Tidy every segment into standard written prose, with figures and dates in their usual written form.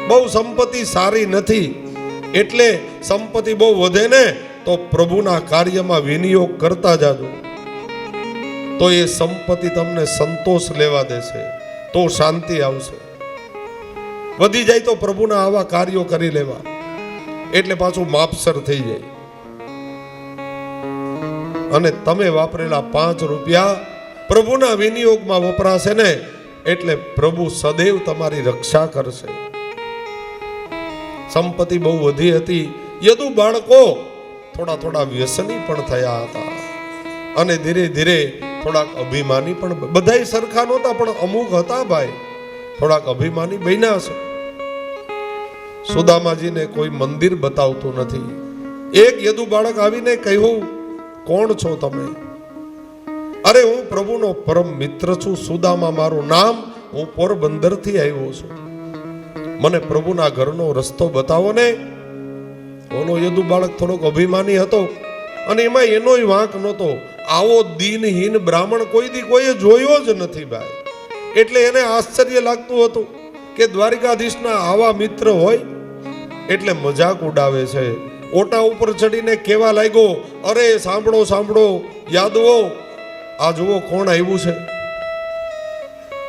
બહુ સંપત્તિ સારી નથી, એટલે સંપત્તિ બહુ વધે ને તો પ્રભુના કાર્યમાં વિનિયોગ કરતા જાજો, તો એ સંપત્તિ તમને સંતોષ લેવા દેશે, તો શાંતિ આવશે. વધી જાય તો પ્રભુના આવા કાર્યો કરી લેવા, એટલે પાછું માપસર થઈ જાય. અને તમે વાપરેલા 5 રૂપિયા પ્રભુના વિનિયોગમાં વપરાશે ને એટલે પ્રભુ સદૈવ તમારી રક્ષા કરશે. સંપત્તિ બહુ વધી હતી, યદુ બાળકો થોડા વ્યસની પણ થયા હતા, અને ધીરે ધીરે થોડાક અભિમાની પણ. બધાય સરખા નહોતા, પણ અમુક હતા ભાઈ થોડાક અભિમાની બન્યા છે. સુદામાજીને કોઈ મંદિર બતાવતું નથી. એક યદુ બાળક આવીને કહ્યું, કોણ છો તમે? અરે હું પ્રભુનો પરમ મિત્ર છું, સુદામા મારું નામ, હું પોરબંદરથી આવ્યો છું, મને પ્રભુના ઘરનો રસ્તો બતાવો ને. ઓલો યદુ બાળક થોડોક અભિમાની હતો, અને એમાં એનોય વાંક નહોતો. આવો દીનહીન બ્રાહ્મણ કોઈએ જોયો જ નથી ભાઈ. એટલે એને આશ્ચર્ય લાગતું હતું કે દ્વારિકાધીશના આવા મિત્ર હોય, એટલે મજાક ઉડાવે છે. ઓટા ઉપર ચડીને કેવા લાગ્યો, અરે સાંભળો સાંભળો યાદવો, આ જુઓ કોણ આવ્યું છે,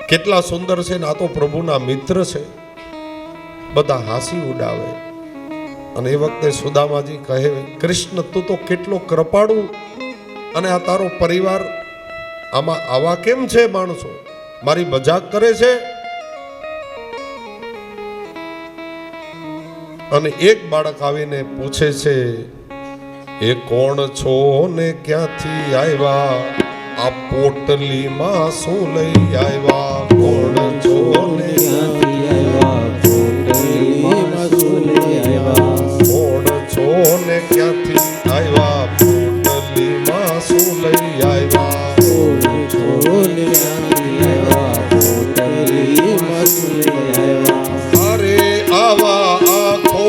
કેટલા સુંદર છે ને, આ તો પ્રભુના મિત્ર છે. બધા હાસી ઉડાવે. અને એ વખતે સુદામાજી કહે, કૃષ્ણ તું તો કેટલો કૃપાળુ, અને આ તારો પરિવાર આમાં આવા કેમ છે? માણસો મારી મજાક કરે છે. અને એક બાળક આવીને પૂછે છે, એ કોણ છો ને ક્યાંથી આવ્યા? આ પોટલીમાં શું લઈ આવ્યા? કોણ છો ને ક્યાંથી આવ્યા? પોટલીમાં શું લઈ આવ્યા? કોણ છો ને ક્યાંથી આવ્યા? પોટલીમાં શું લઈ આવ્યા? કોણ છો ને ક્યાંથી આવ્યા? પોટલીમાં શું લઈ આવ્યા? અરે આવા આખો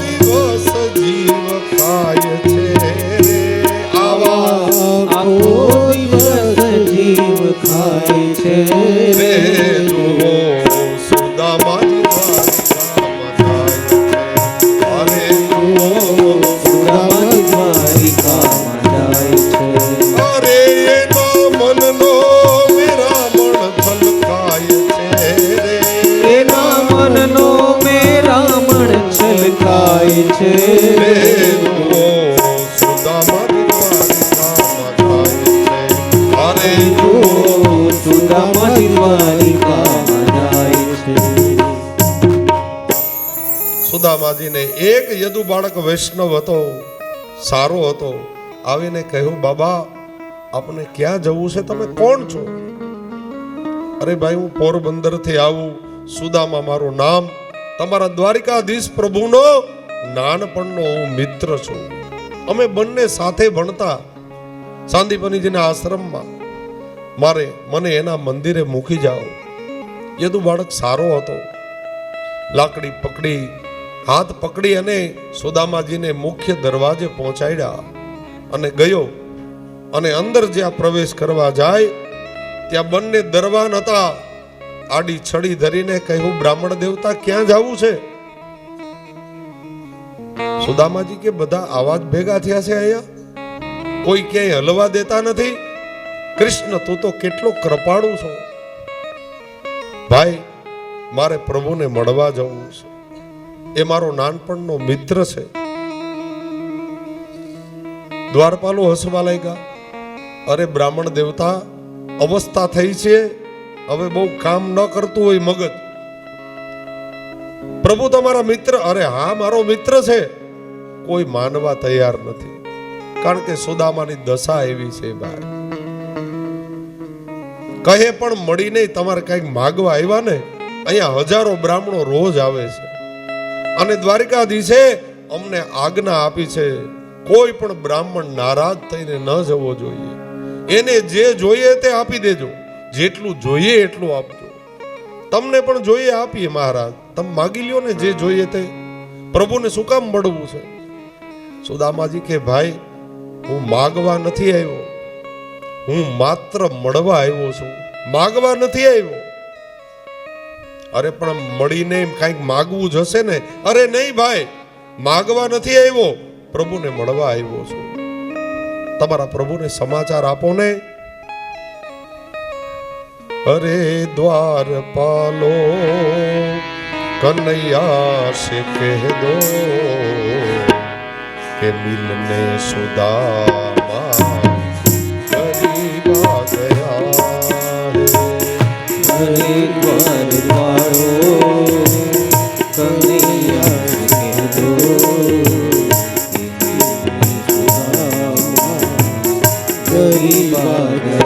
દિવસ જીવ ખાય છે, આવા આખો દિવસ જીવ ખાય છે રે. જુઓ સુદામાજી દ્વારિકામાં જાય છે. અરે એનો મનનો વિરામણ છલકાય છે રે. એના મનનો વિરામણ છલકાય છે રે. જુઓ સુદામાજી દ્વારિકામાં જાય છે. અરે જુઓ સુદામાજી દ્વારિકામાં જાય છે. સુદામાજીને એક યદુ બાળક વૈષ્ણવ હતો, સારો હતો, આવીને કહ્યું, બાબા આપને ક્યાં જવું છે? તમે કોણ છો? અરે ભાઈ હું પોરબંદરથી આવું, સુદામા મારું નામ, તમારા દ્વારિકાધીશ પ્રભુનો નાનપણનો હું મિત્ર છું. અમે બંને સાથે ભણતા સાંદીપનીજીના આશ્રમમાં. મને એના મંદિરે મૂકી જાઓ. યદુ બાળક સારો હતો, લાકડી પકડી, હાથ પકડી અને સુદામાજીને મુખ્ય દરવાજે પહોંચાડ્યા અને ગયો. અને અંદર જ્યાં પ્રવેશ કરવા જાય ત્યાં બંને દરવાન હતા. આડી છડી ધરીને કહ્યું, બ્રાહ્મણ દેવતા ક્યાં જવું છે? સુદામાજી કે બધા આવાજ ભેગા થયા છે અહીંયા, કોઈ ક્યાંય હલવા દેતા નથી. કૃષ્ણ તું તો કેટલો કૃપાળુ છો. ભાઈ મારે પ્રભુને મળવા જવું છે, એ મારો નાનપણનો મિત્ર છે. દ્વારપાલો હસવા લાગ્યા. અરે બ્રાહ્મણ દેવતા, અવસ્થા થઈ છે, હવે બહુ કામ ન કરતું હોય મગજ. પ્રભુ તમારા મિત્ર? અરે હા મારો મિત્ર છે. કોઈ માનવા તૈયાર નથી, કારણ કે સુદામાની દશા એવી છે ભાઈ. કહે પણ મળી નહીં. તમારે કઈક માગવા આવ્યા ને, અહીંયા હજારો બ્રાહ્મણો રોજ આવે છે, અને દ્વારિકાધીશે અમને આજ્ઞા આપી છે, કોઈ પણ બ્રાહ્મણ નારાજ થઈને ન જવો જોઈએ. એને જે જોઈએ તે આપી દેજો, જેટલું જોઈએ એટલું આપજો. તમને પણ જોઈએ આપીએ મહારાજ, તમે માગી લ્યો ને જે જોઈએ તે. પ્રભુને શું કામ મળવું છે? સુદામાજી કે ભાઈ હું માગવા નથી આવ્યો, હું માત્ર મળવા આવ્યો છું, માગવા નથી આવ્યો. અરે પણ મળીને કંઈક માગવું જશે ને. અરે નહીં ભાઈ, માગવા નથી આવ્યો, પ્રભુને મળવા આવ્યો છું. તમારા પ્રભુને સમાચાર આપો ને. અરે દ્વારપાલો કનૈયા से कह दो કે મિલને સુદામા ગરીબ આ ગયા હે. અરે દ્વારપાલો કનૈયા से कह दो ગરીબ આ ગયા.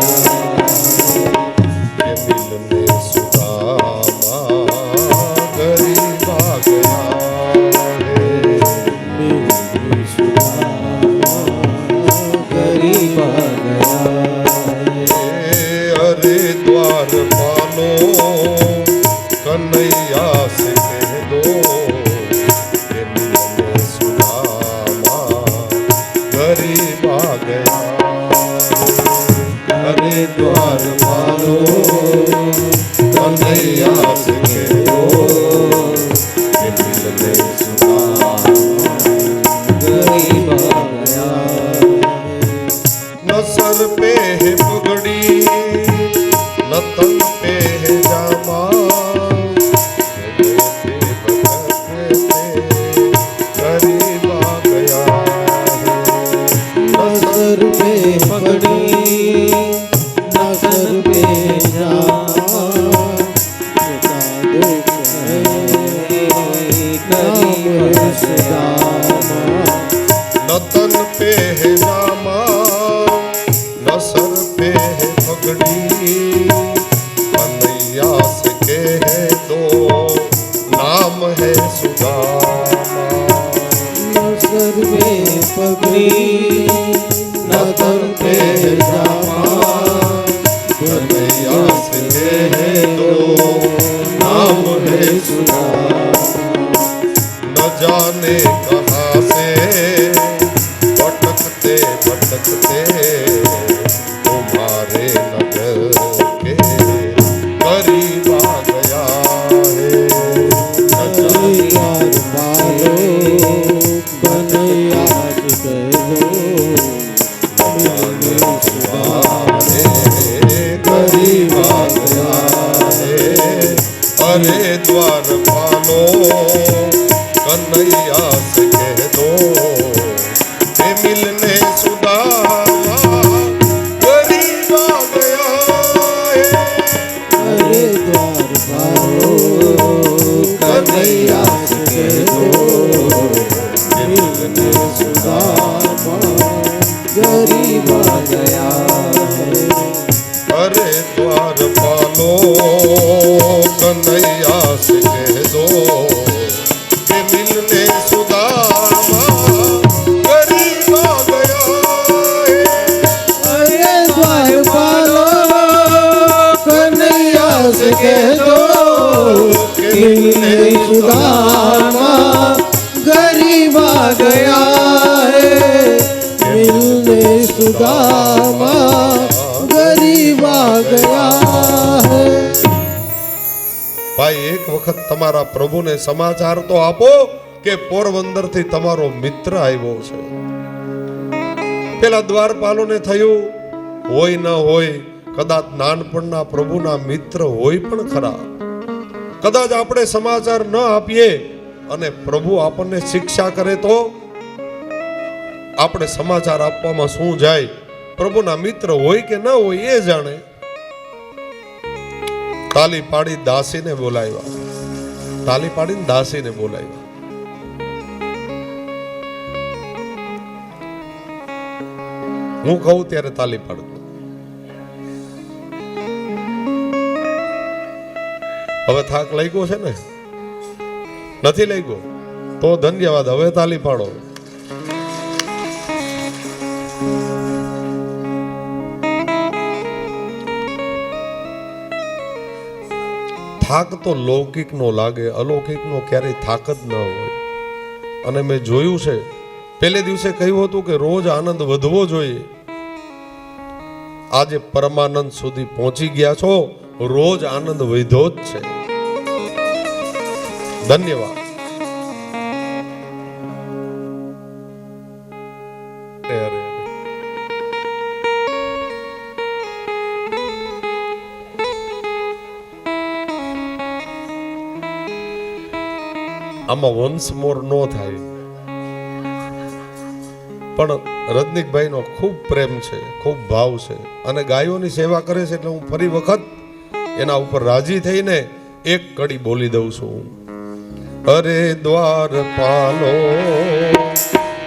कन्हैया से कह दो कि मिलने सुदामा गरीब आ गया. अरे द्वारपालो कन्हैया से कह दो कि मिलने सुदामा गरीब आ गया. न सर पे है पगड़ी न तन पे है जामा, गरीब आ गया है. न सर पे पगड़ी न सर पे जामा, दुख है गरीब सुदामा. न तन पे है जामा न सर पे है पगड़ी, कन्हैया से कह दो नाम है सुदामा. न सर पे पगड़ी न तन पे जामा, कन्हैया से कह दो नाम है सुदामा. न जाने कहाँ से भटकते भटकते तुम्हारे नगर के करीब आ गया है. न जाने द्वारपालो कन्हैया से कह दो मिलने तुम्हारे करीब आ गया है. अरे द्वारपालो कन्हैया से कह दो कि मिलने सुदामा गरीब आ गया है. अरे द्वारपालो कन्हैया से कह दो मिलने सुदामा गरीब आ गया है. अरे द्वारपालो कन्हैया से कह दो कि मिलने सुदामा गरीब आ गया है. अरे द्वारपालो कन्हैया से कह दो कि मिलने सुदामा गरीब आ गया है. मिलने सुदामा गरीब आ गया है. ભાઈ એક વખત તમારા પ્રભુને સમાચાર તો આપો કે પોરબંદરથી તમારો મિત્ર આવ્યો છે. પેલા દ્વારપાલોને થયું હોય ન હોય, કદાચ નાનપણના પ્રભુના મિત્ર હોય પણ ખરા. કદાચ આપણે સમાચાર ન આપીએ અને પ્રભુ આપણને શિક્ષા કરે તો આપણે સમાચાર આપવામાં શું જાય? પ્રભુના મિત્ર હોય કે ન હોય એ જાણે. તાલી પાડી દાસીને બોલાવ્યા. તાલી પાડીને દાસીને બોલાવ્યા. હું કહું ત્યારે તાલી પાડતો. હવે થાક લાગ્યો છે ને? નથી લાગ્યો તો ધન્યવાદ. હવે તાલી પાડો. થાક તો લૌકિક નો લાગે, અલૌકિક નો ક્યારેય થાક જ ન હોય. અને મેં જોયું છે, પહેલે દિવસે કહ્યું હતું કે રોજ આનંદ વધવો જોઈએ. આજે પરમાનંદ સુધી પહોંચી ગયા છો, રોજ આનંદ વધ્યો જ છે. ધન્યવાદ. અરે, અરે. આમાં વન્સ મોર નો થાય, પણ રજનીકભાઈ નો ખૂબ પ્રેમ છે, ખૂબ ભાવ છે અને ગાયોની સેવા કરે છે એટલે હું ફરી વખત એના ઉપર રાજી થઈને એક કડી બોલી દઉં છું. અરે દ્વાર પાલો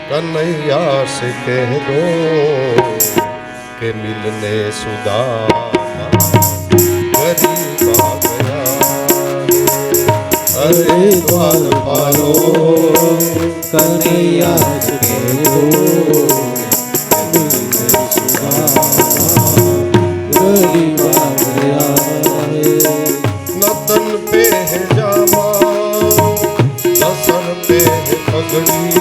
કનૈયા સે કહ દો કે મિલને સુદામા ગરીબા ગયા. અરે દ્વાર પાલો કનૈયા કે દો ગરીબા ગયા હે. નતન पे है जामा नसन पे है पगड़ी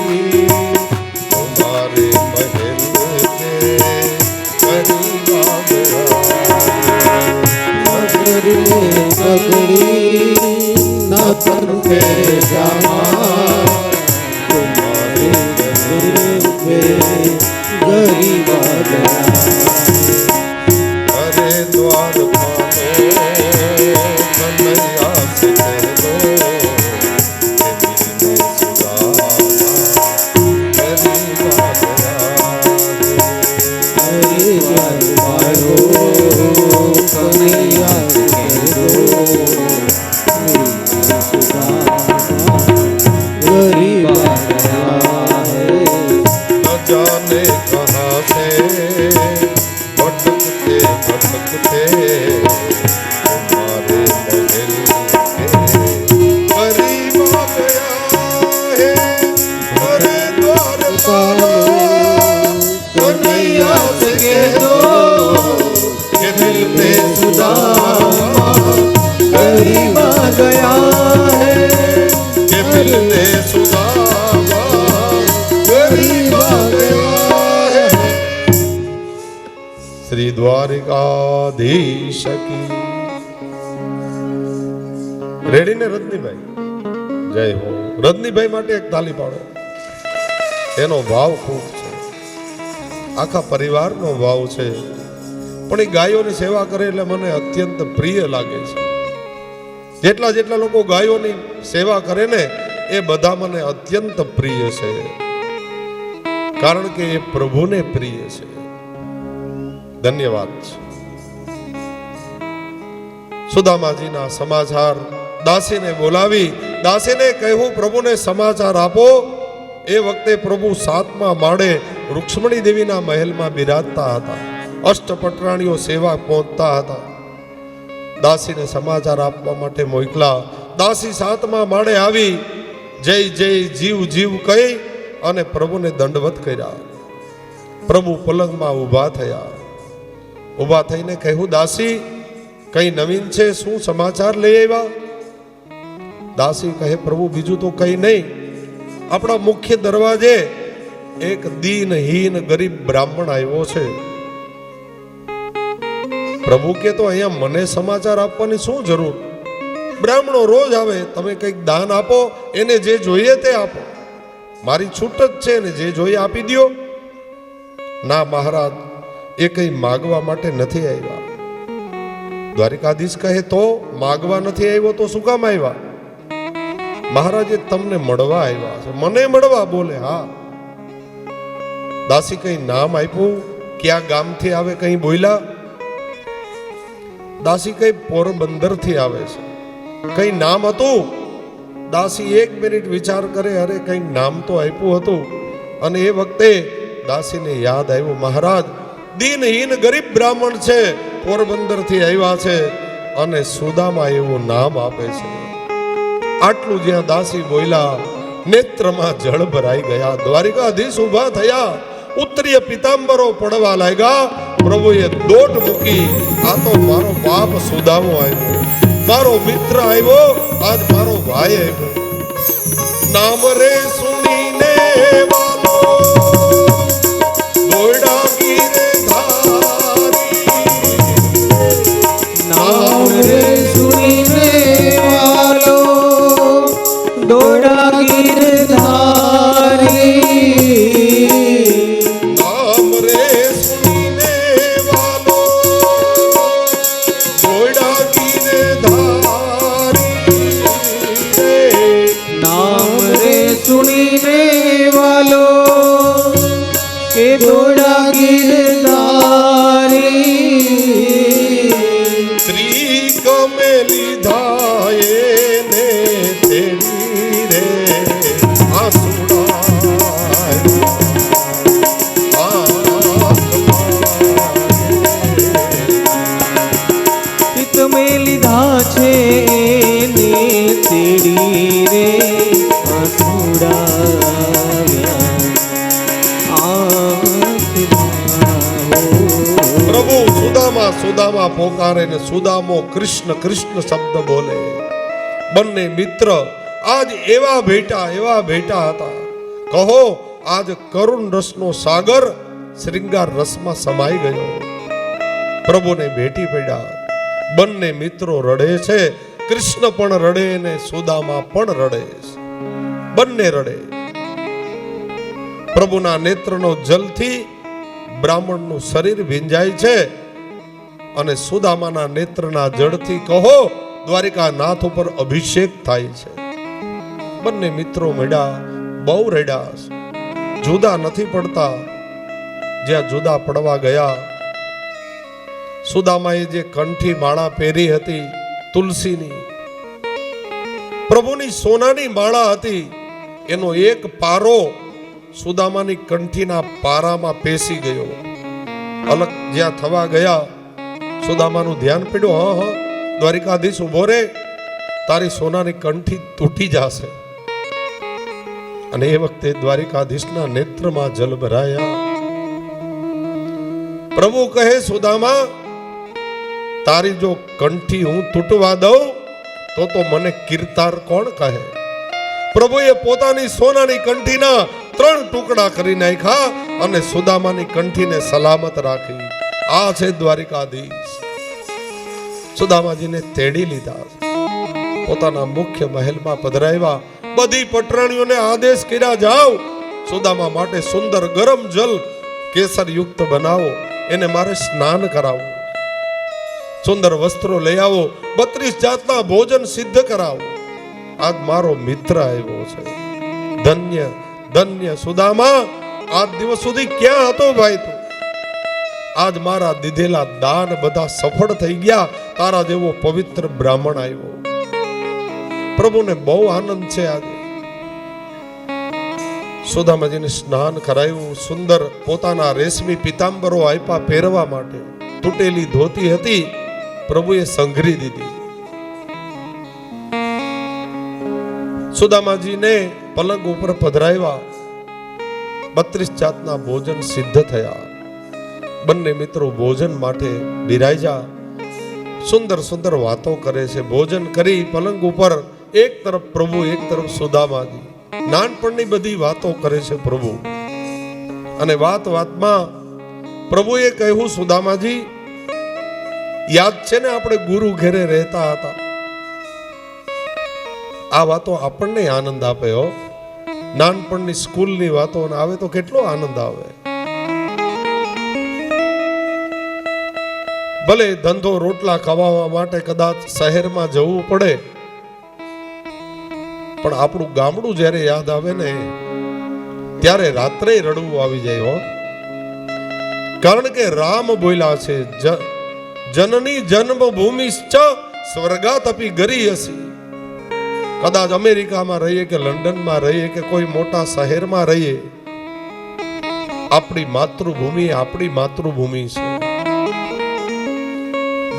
तुम्हारे महल के करीब आ गया. नजर में पगड़ी नतन पे जामा तुम्हारे महल में गरीब आ गया. अरे द्वार पालो कन्हैया से कह दो कि मिलने सुदामा गरीब आ गया. अरे द्वार पालो कन्हैया के दो गरीब आ गया है. न जाने कहाँ से भटकते भटकते तुम्हारे महल के करीब आ गया है. अरे द्वार पालो कन्हैया से कह दो कि मिलते सुदामा गरीब आ गया है. कि मिलने सुदामा गरीब आ गया है. श्री द्वारिकाधीश की. રેડી ને રજનીભાઈ? જય હો. રજનીભાઈ માટે એક તાલી પાડો. એનો ભાવ ખૂબ છે, આખા પરિવારનો ભાવ છે, પણ એ ગાયોની સેવા કરે એટલે મને અત્યંત પ્રિય લાગે છે. જેટલા જેટલા લોકો ગાયોની સેવા કરે ને એ બધા મને અત્યંત પ્રિય છે, કારણ કે એ પ્રભુને પ્રિય છે. ધન્યવાદ છે. સુદામાજીના સમાચાર દાસીને બોલાવી દાસીને કહ્યું પ્રભુને સમાચાર આપો. એ વખતે પ્રભુ 7મા માળે રૂક્ષ્મણી દેવીના મહેલમાં બિરાજતા હતા. અષ્ટપટરાણીઓ સેવા પહોંચતા હતા. દાસીને સમાચાર આપવા માટે મોકલા. દાસી 7મા માળે આવી જય જય જીવ જીવ કહી અને પ્રભુને દંડવત કર્યા. પ્રભુ પલંગમાં ઊભા થયા. ઊભા થઈને કહ્યું દાસી કઈ નવીન છે? શું સમાચાર લઈ આવ્યા? દાસી કહે પ્રભુ બીજું તો કઈ નહીં, આપણા મુખ્ય દરવાજે એક દીનહીન ગરીબ બ્રાહ્મણ આવ્યો છે. પ્રભુ કે તો અહીંયા મને સમાચાર આપવાની શું જરૂર? બ્રાહ્મણો રોજ આવે, તમે કંઈક દાન આપો, એને જે જોઈએ તે આપો, મારી છૂટ જ છે ને જે જોઈએ આપી દો. ના મહારાજ, એ કંઈ માગવા માટે નથી આવ્યા. દ્વારિકાધીશ કહે તો માગવા નથી આવ્યો તો શું કામ આવ્યા? મહારાજે તમને મળવા આવ્યા છે. મને મળવા? બોલે હા. દાસી કઈ નામ આપ્યું? ક્યાં ગામથી આવે કઈ બોલ્યા? દાસી કઈ પોરબંદર થી આવે છે. કઈ નામ હતું? દાસી 1 મિનિટ વિચાર કરે, અરે કઈ નામ તો આપ્યું હતું. અને એ વખતે દાસીને યાદ આવ્યું, મહારાજ દીનહીન ગરીબ બ્રાહ્મણ છે, પોરબંદર થી આવ્યા છે અને સુદામા એવું નામ આપે છે. આટલું જ્યાં દાસી બોલ્યા નેત્રમાં જળ ભરાઈ ગયા. દ્વારિકાધીશ ઊભા થયા, ઉત્તરીય પિતાંબરો પડવા લાગ્યા. પ્રભુએ દોટ મૂકી, આ તો મારો બાપ સુદામો આવ્યો, મારો મિત્ર આવ્યો, આજ મારો ભાઈ આવ્યો. નામ રે સુનીને વાલો દોડા ગીરે ધારી. નામ રે સુનીને વાલો દોડા ગિરધારી નામ રે સુનીને વાલો દોડા ગિરધારી રે નામ રે સુણીને વાલો કે દોડા ગિરધારી ત્રિકમે લીધા એને તેડી રે પિત મે લીધા છે એને તેડી રે પ્રભુ સુદામા સુદામા પોકારે ને સુદામો કૃષ્ણ કૃષ્ણ શબ્દ બોલે. બંને મિત્ર આજ એવા ભેટા હતા. કહો આજ કરુણ રસનો સાગર શ્રૃંગાર રસમાં સમાઈ ગયો. પ્રભુને ભેટી પડ્યા. બંને મિત્રો રડે છે. કૃષ્ણ પણ રડે ને સુદામા પણ રડે છે. બંને રડે. પ્રભુના નેત્રનો જલથી બ્રાહ્મણનું શરીર ભીંજાય છે અને સુદામાના નેત્રના જળથી કહો દ્વારિકા નાથ ઉપર અભિષેક થાય છે. બંને મિત્રો મળ્યા, બહુ રડ્યા, જુદા નથી પડતા. જ્યાં જુદા પડવા ગયા, સુદામાએ જે કંઠી માળા પહેરી હતી તુલસીની, પ્રભુની સોનાની માળા હતી, એનો એક પારો સુદામાની કંઠીના પારામાં પેસી ગયો. અલગ જ્યાં થવા ગયા, સુદામાનું ધ્યાન પડ્યું, હા દ્વારિકાધીશ ઉભો રે, તારી સોનાની કંઠી તૂટી જશે. અને એ વખતે દ્વારિકાધીશના નેત્રમાં જલ ભરાયા. પ્રભુ કહે સુદામા, તારી જો કંઠી હું તૂટવા દઉં તો મને કીર્તાર કોણ કહે? પ્રભુએ પોતાની સોનાની કંઠીના 3 ટુકડા કરી નાખ્યા અને સુદામાની કંઠીને સલામત રાખી. આ છે દ્વારિકાધીશ. સુદામાજીને તેડી લીધા, પોતાના મુખ્ય મહેલમાં પધરાવ્યા. બધી પટરાણીઓને આદેશ કર્યા, જાઓ સુદામા માટે સુંદર ગરમ જલ કેસર યુક્ત બનાવો, એને મારે સ્નાન કરાવો. સુંદર વસ્ત્રો લઈ આવો, 32 જાતના ભોજન સિદ્ધ કરાવો. આજ મારો મિત્ર આવ્યો છે. ધન્ય ધન્ય સુદામા, આજ દિવસ સુધી ક્યાં હતો ભાઈ તું? આજ મારા દીધેલા દાન બધા સફળ થઈ ગયા. તારા જેવો પવિત્ર બ્રાહ્મણ આવ્યો. પ્રભુને બહુ આનંદ છે. આજે સુદામાજીને સ્નાન કરાયું. સુંદર પોતાના રેશમી પિતાંબરો આપ્યા પહેરવા માટે. તૂટેલી ધોતી હતી, પ્રભુએ સંઘરી દીધી. સુદામાજીને પલંગ ઉપર પધરાવ્યા. 32 જાતના ભોજન સિદ્ધ થયા. બંને મિત્રો ભોજન માટે બિરાજ્યા. સુંદર સુંદર વાતો કરે છે. ભોજન કરી પલંગ ઉપર એક તરફ પ્રભુ, એક તરફ સુદામાજી. નાનપણની બધી વાતો કરે છે પ્રભુ. અને વાતમાં પ્રભુએ કહ્યું, સુદામાજી યાદ છે ને આપણે ગુરુ ઘેરે રહેતા હતા? આ વાતો આપણને આનંદ આપે હો. નાનપણની સ્કૂલની વાતો આવે તો કેટલો આનંદ આવે. ભલે ધંધો રોટલા કમાવા માટે કદાચ શહેરમાં જવું પડે, પણ આપણું ગામડું જ્યારે યાદ આવે ને ત્યારે રાત્રે રડવું આવી જાય હો. કારણ કે રામ બોલ્યા છે, જનની જન્મભૂમિ સ્વર્ગાતપી ગરી હસી. કદાચ અમેરિકામાં રહીએ કે લંડનમાં રહીએ કે કોઈ મોટા શહેરમાં રહીએ, આપણી માતૃભૂમિ આપણી માતૃભૂમિ છે.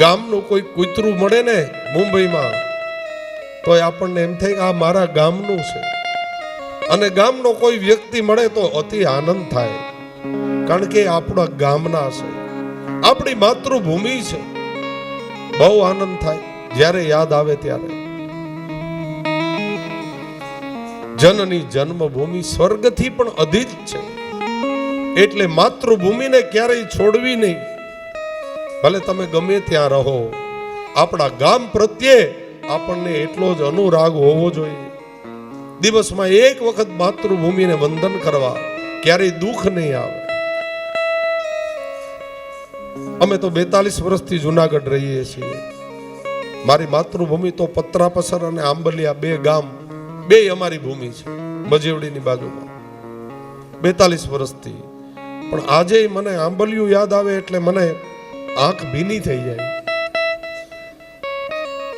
ગામનું કોઈ કૂતરું મળે ને મુંબઈમાં, તો આપણને એમ થાય કે આ મારા ગામનું છે. અને ગામનો કોઈ વ્યક્તિ મળે તો અતિ આનંદ થાય, કારણ કે આપણા ગામના છે, આપણી માતૃભૂમિ છે. બહુ આનંદ થાય જ્યારે યાદ આવે ત્યારે. જનની જન્મભૂમિ સ્વર્ગથી પણ અધિક છે, એટલે માતૃભૂમિને ક્યારેય છોડવી નહીં. ભલે તમે ગમે ત્યાં રહો, આપણા ગામ પ્રત્યે આપણને એટલો જ અનુરાગ હોવો જોઈએ. દિવસમાં એક વખત માતૃભૂમિને વંદન કરવા, ક્યારેય દુઃખ નહીં આવે. અમે તો 42 વર્ષથી જુનાગઢ રહીએ છીએ. મારી માતૃભૂમિ તો પત્રાપસર અને આંબલિયા 2 ગામ, 2 અમારી ભૂમિ છે, મજેવડીની બાજુમાં. 42 વર્ષથી. પણ આજે મને આંબલિયું યાદ આવે એટલે મને આંખ ભીની થઈ જાય.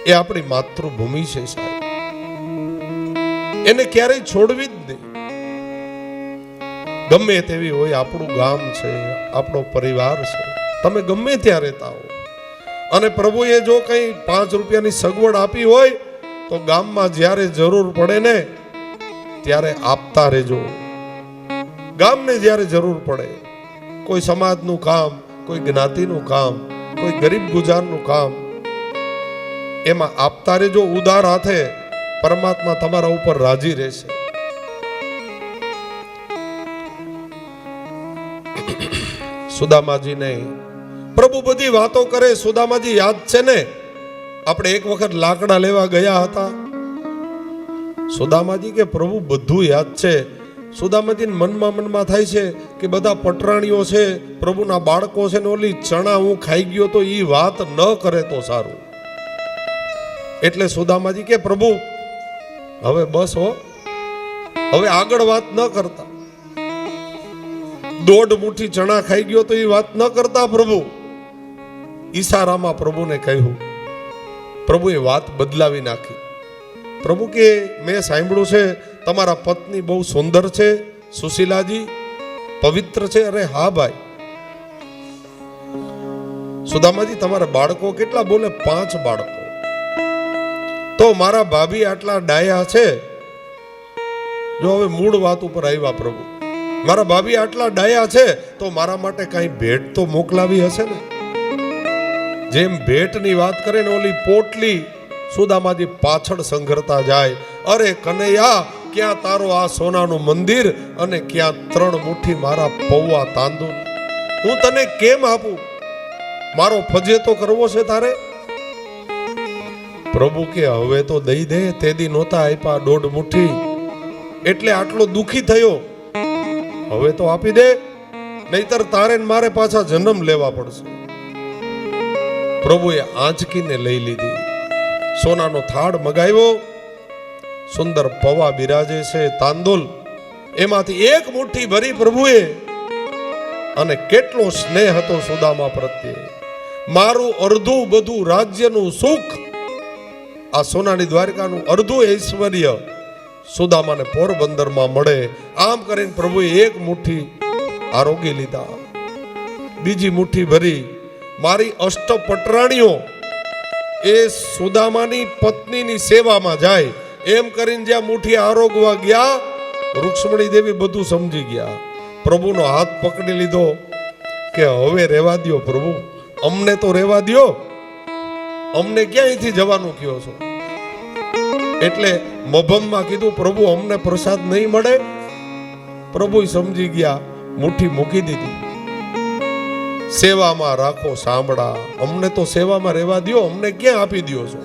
એ આપણી માતૃભૂમિ છે સાહેબ, એને ક્યારેય છોડવી જ નહીં. ગમે તેવી હોય, આપણું ગામ છે, આપણો પરિવાર છે, તમે ગમે ત્યાં રહેતા હો, અને પ્રભુએ જો કંઈ 5 રૂપિયાની સગવડ આપી હોય તો ગામમાં જ્યારે જરૂર પડે ને ત્યારે આપતા રહેજો. ગામને જ્યારે જરૂર પડે, કોઈ સમાજનું કામ, કોઈ જ્ઞાતિનું કામ, કોઈ ગરીબ ગુજારનું કામ, એમાં આપતા રહેજો ઉદાર હાથે. પરમાત્મા તમારા ઉપર રાજી રહેશે. સુદામાજીને પ્રભુ બધી વાતો કરે. સુદામાજી યાદ છે ને, આપણે એક વખત લાકડા લેવા ગયા હતા. સુદામાજી કે પ્રભુ બધું યાદ છે. સુદામાજી મનમાં થાય છે કે બધા પટરાણીઓ છે, પ્રભુના બાળકો છે ને ઓલી ચણા હું ખાઈ ગયો તો એ વાત ન કરે તો સારું. એટલે સુદામાજી કે પ્રભુ હવે બસ હો, હવે આગળ વાત ન કરતા. 1.5 મુઠ્ઠી ચણા ખાઈ ગયો તો એ વાત ન કરતા પ્રભુ. ઈશારામાં પ્રભુને કહ્યું. પ્રભુએ વાત બદલાવી નાખી. પ્રભુ કે મેં સાંભળ્યું છે તમારા પત્ની બહુ સુંદર છે, સુશીલાજી, પવિત્ર છે. અરે હા ભાઈ. સુદામાજી તમારા બાળકો કેટલા? બોલે 5 બાળકો. તો મારા ભાભી આટલા ડાયા છે. જો હવે મૂળ વાત ઉપર આવ્યા પ્રભુ. મારા ભાભી આટલા ડાયા છે તો મારા માટે કઈ ભેટ તો મોકલાવી હશે ને. જેમ ભેટની વાત કરે ને ઓલી પોટલી, સુદામાજી પાછળ સંઘરતા જાય. અરે કનૈયા, ક્યાં તારો આ સોનાનું મંદિર અને ક્યાં 3 મુઠ્ઠી મારા પૌવા તાંદુલ? હું તને કેમ આપું? મારો ફજેતો કરવો છે તારે? પ્રભુ કે હવે તો દઈ દે. તેદી નહોતા આપ્યા 1.5 મુઠ્ઠી એટલે આટલો દુખી થયો. હવે તો આપી દે, નહીતર તારે ને મારે પાછા જન્મ લેવા પડશે. પ્રભુએ આંચકીને લઈ લીધી. સોનાનો થાળ મગાવ્યો. સુંદર પૌવા બિરાજે છે, તાંદુલ. એમાંથી 1 મુઠ્ઠી ભરી પ્રભુએ. અને કેટલો સ્નેહ હતો સુદામા પ્રત્યે. મારું અર્ધું બધું રાજ્યનું સુખ, આ સોનાની દ્વારકાનું અર્ધું ઐશ્વર્ય સુદામાને પોરબંદરમાં મળે. આમ કરીને પ્રભુએ 1 મુઠ્ઠી આરોગી લીધા. બીજી મુઠ્ઠી ભરી મારી અષ્ટપટરાણીઓ એ સુદામાની પત્નીની સેવામાં જાય. એમ કરીને જ્યાં મુઠ્ઠી આરોગવા ગયા, રૂક્ષ્મણી દેવી બધું સમજી ગયા. પ્રભુનો હાથ પકડી લીધો કે હવે રહેવા દ્યો પ્રભુ, અમને તો રહેવા દ્યો, અમને ક્યાં અહીંથી જવાનું કયો છો? એટલે મભમમાં કીધું પ્રભુ અમને પ્રસાદ નહીં મળે. પ્રભુ સમજી ગયા, મુઠ્ઠી મૂકી દીધી. સેવામાં રાખો સાંભળા, અમને તો સેવામાં રહેવા દ્યો, અમને ક્યાં આપી દ્યો છો?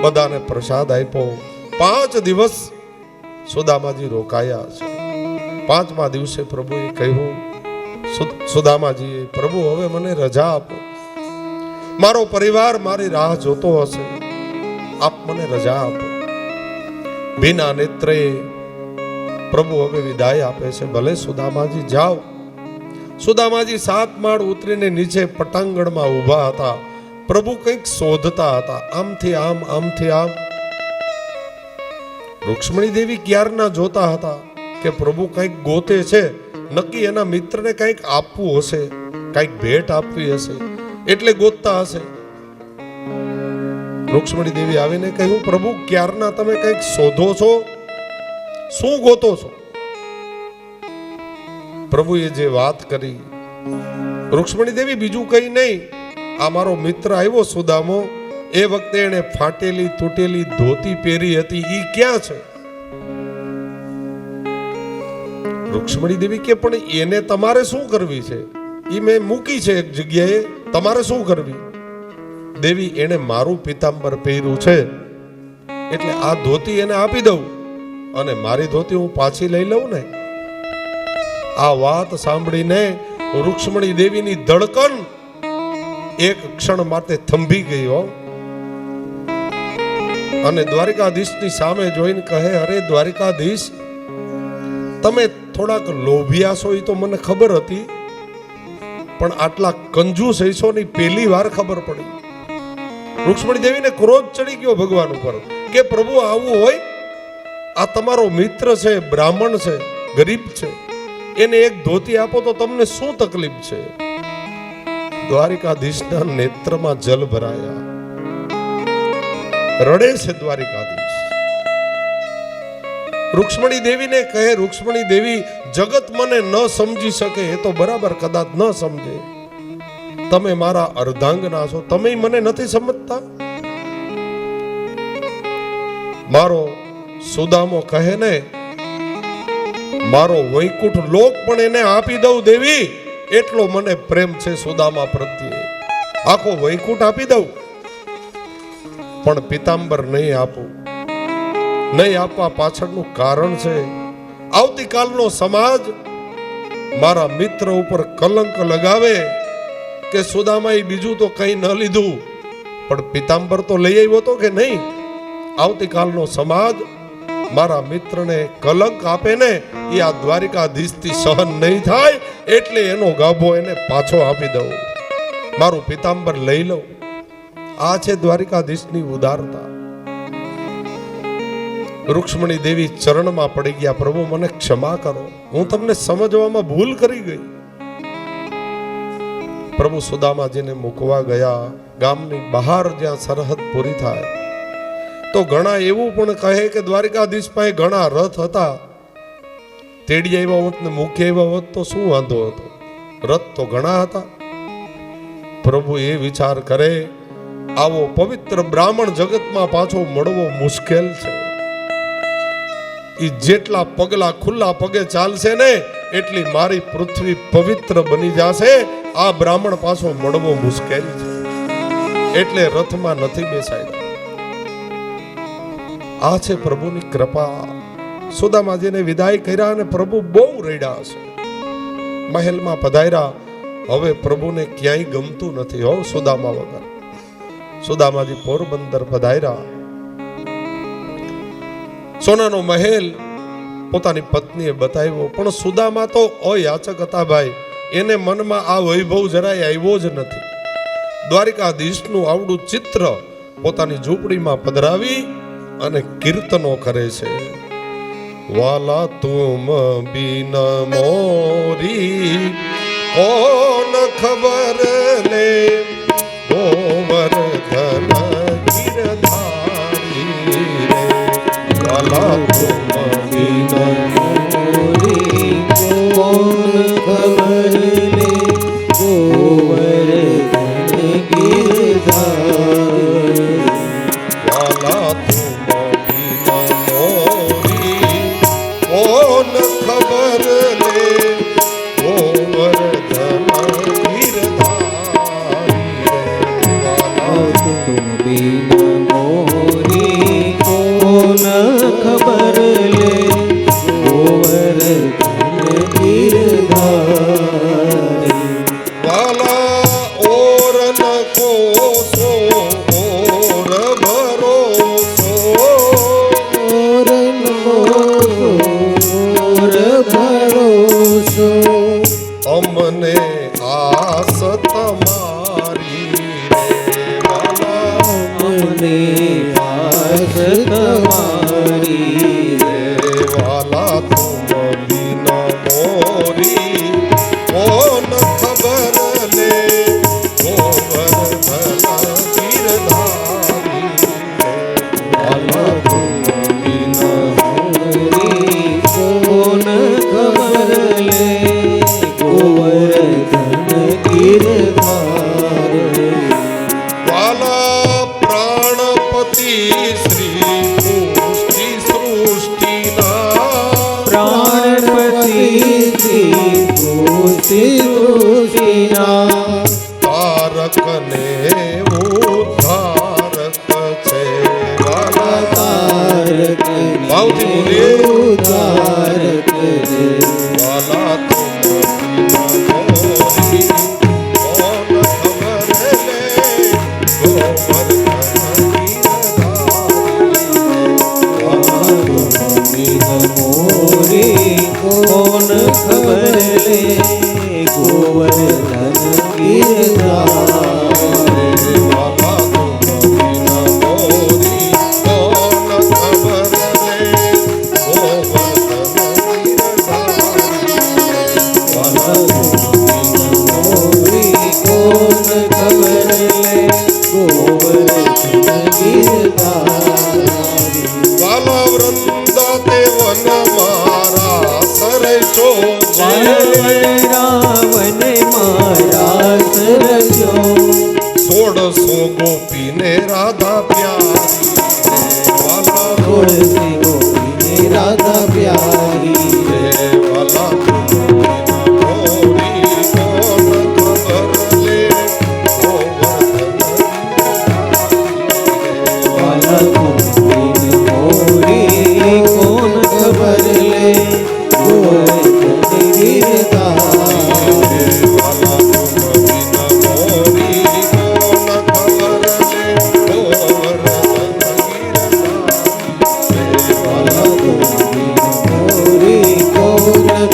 બધાને પ્રસાદ આપ્યો. 5 દિવસ સુદામાજી રોકાયા છે. 5મા દિવસે પ્રભુએ કહ્યું, સુદામાજીએ, પ્રભુ હવે મને રજા આપો, મારો પરિવાર મારી રાહ જોતો હશે, આપ મને રજા આપો. ભીના નેત્રે પ્રભુ હવે વિદાય આપે છે. ભલે સુદામાજી જાઓ. સુદામાજી 7 માળ ઉતરીને નીચે પટાંગણમાં ઊભા હતા. પ્રભુ કંઈક શોધતા હતા, આમથી આમ, આમથી આમ. રૂક્ષ્મણી દેવી ક્યારના જોતા હતા કે પ્રભુ કંઈક ગોતે છે. નક્કી એના મિત્રને કંઈક આપવું હશે, કંઈક ભેટ આપવી હશે, એટલે ગોતતા હશે. રૂક્ષ્મણી દેવી આવીને કહ્યું, પ્રભુ ક્યારના તમે કંઈક શોધો છો, શું ગોતો છો? પ્રભુએ જે વાત કરી, રૂક્ષ્મણી દેવી બીજું કંઈ નહીં, આ મારો મિત્ર આવ્યો સુદામો, એ વખતે એને ફાટેલી તૂટેલી ધોતી પહેરી હતી, ઈ ક્યાં છે? રૂક્ષ્મણી દેવી કે પણ એને તમારે શું કરવી છે? ઈ મેં મૂકી છે એક જગ્યાએ, તમારે શું કરવી? દેવી, એને મારું પીતાંબર પહેર્યું છે એટલે આ ધોતી એને આપી દઉં. અને મારી ધોતી હું પાછી લઈ લઉં ને. આ વાત સાંભળીને રૂક્ષ્મણી દેવીની ધડકન એક ક્ષણ માટે થંભી ગઈ હો. અને દ્વારિકાધીશની સામે જોઈને કહે, અરે દ્વારિકાધીશ, તમે થોડાક લોભિયા છો એ તો મને ખબર હતી, પણ આટલા કંજૂસ હશો ની પહેલી વાર ખબર પડી. રૂક્ષ્મણી દેવીને ક્રોધ ચડી ગયો ભગવાન ઉપર કે પ્રભુ આવું હોય? આ તમારો મિત્ર છે, બ્રાહ્મણ છે, ગરીબ છે, એને એક ધોતી આપો તો તમને શું તકલીફ છે? દ્વારિકાધીશના નેત્રમાં જલ ભરાયા, રડે છે દ્વારિકાધીશ. રૂક્ષ્મણી દેવીને કહે, રૂક્ષ્મણી દેવી, જગત મને ન સમજી શકે એ તો બરાબર, કદાચ ન સમજે. તમે મારા અર્ધાંગના છો, તમે મને નથી સમજતા. મારો સુદામો કહે ને, મારો વૈકુંઠ લોક પણ એને આપી દઉં દેવી, એટલો મને પ્રેમ છે સુદામા પ્રત્યે. આખો વૈકુંઠ આપી દઉં, પણ પિતાંબર નહીં આપું. નહીં આપવા પાછળનું કારણ છે, આવતીકાલનો સમાજ મારા મિત્ર ઉપર કલંક લગાવે કે સુદામાએ બીજું તો કંઈ ન લીધું, પણ પિતાંબર તો લઈ આવ્યો તો કે નહીં. આવતીકાલનો સમાજ મારા મિત્રને કલંક આપે ને, એ આ દ્વારિકાધીશથી સહન નહીં થાય, એટલે એનો ગાભો એને પાછો આપી દઉં, મારું પિતાંબર લઈ લઉં. આ છે દ્વારિકાધીશની ઉદારતા. રૂક્ષ્મણી દેવી ચરણમાં પડી ગયા, પ્રભુ મને ક્ષમા કરો, હું તમને સમજવામાં ભૂલ કરી ગઈ. પ્રભુ સુદામાજીને મૂકવા ગયા ગામની બહાર, જ્યાં સરહદ પૂરી થાય. તો ઘણા એવું પણ કહે કે દ્વારિકાધીશ પાસે ઘણા રથ હતા, તેડી આવ્યા હોત ને મૂકી આવ્યા હોત તો શું વાંધો હતો? રથ તો ઘણા હતા. પ્રભુ એ વિચાર કરે, આવો પવિત્ર બ્રાહ્મણ જગતમાં પાછો મળવો મુશ્કેલ છે. ઈ જેટલા પગલા ખુલ્લા પગે ચાલશે ને, એટલી મારી પૃથ્વી પવિત્ર બની જશે. આ બ્રાહ્મણ પાછો મળવો મુશ્કેલ છે, એટલે રથમાં નથી બેસાડ્યા. આ છે પ્રભુની કૃપા. સુદામાજીને વિદાય કર્યા અને પ્રભુ બહુ રડ્યા હશે. મહેલમાં પધાર્યા. હવે પ્રભુને ક્યાંય ગમતું નથી હો સુદામા વગર. સુદામાજી પોરબંદર પધાર્યા. સોનાનો મહેલ પોતાની પત્નીએ બતાવ્યો, પણ સુદામા તો અયાચક હતા ભાઈ. એને મનમાં આ વૈભવ જરાય આવ્યો જ નથી. દ્વારિકાધીશનું આવડું ચિત્ર પોતાની ઝૂંપડીમાં પધરાવી અને કીર્તનો કરે છે. વાલા તુમ બિન મોરી કોન ખબર લે, ગોવર્ધન ગિરધારી રે. વાલા તુમ બિન મોરી કોણ ખબર લે, ગોવર્ધન ગિરધારી. વાલા તુમ બિન મોરી કોન ખબર લે, ગોવર્ધન ગિરધારી રે. વાલા तुम बिन मोरी कोन खबर ले, गोवर्धन गिरधारी. वाला और न कोसो और भरोसो, और भरोसो अमने आस तमारी रे. वाला हमने आस तुम्हारी रे. वाला तुम बिन मोरी कौन खबर ले, गोवर्धन गिरधारी रे. वाला तुम बिन मोरी कोन खबर ले, गोवर्धन गिरधारी. वाला प्राणपति श्री पुष्टि सृष्टिना, प्राणपति सृष्टिना. तारक ने उद्धारक छे. वाला तारक ने ભાવથી બોલીએ ઉદ્ધાર કરે. વાલા તું મોરી કોણ ખબર લે ગોવર્ધન મોરી કોણ ખબર લે ગોવર્ધન ગિરધારી. વાલા તું મોરી કોણ ખબર લે ગોવર્ધન મોરી કોણ ખબર લે ગોવર્ધન ગિરધારી. વાલા વૃંદ તે વન મારા સરજો રાવને મારા સરજો 1600 ગોપીને રાધા પ્યારી વાલા ગોળથી ગોપીને રાધા પ્યારી. વાલા મોરી કોણ ખબર લે વાલા ગોપીને મોરી કોણ ખબર લે ગોવર્ધન ગિરધારી. વાલા ગોપીને મોરી કોણ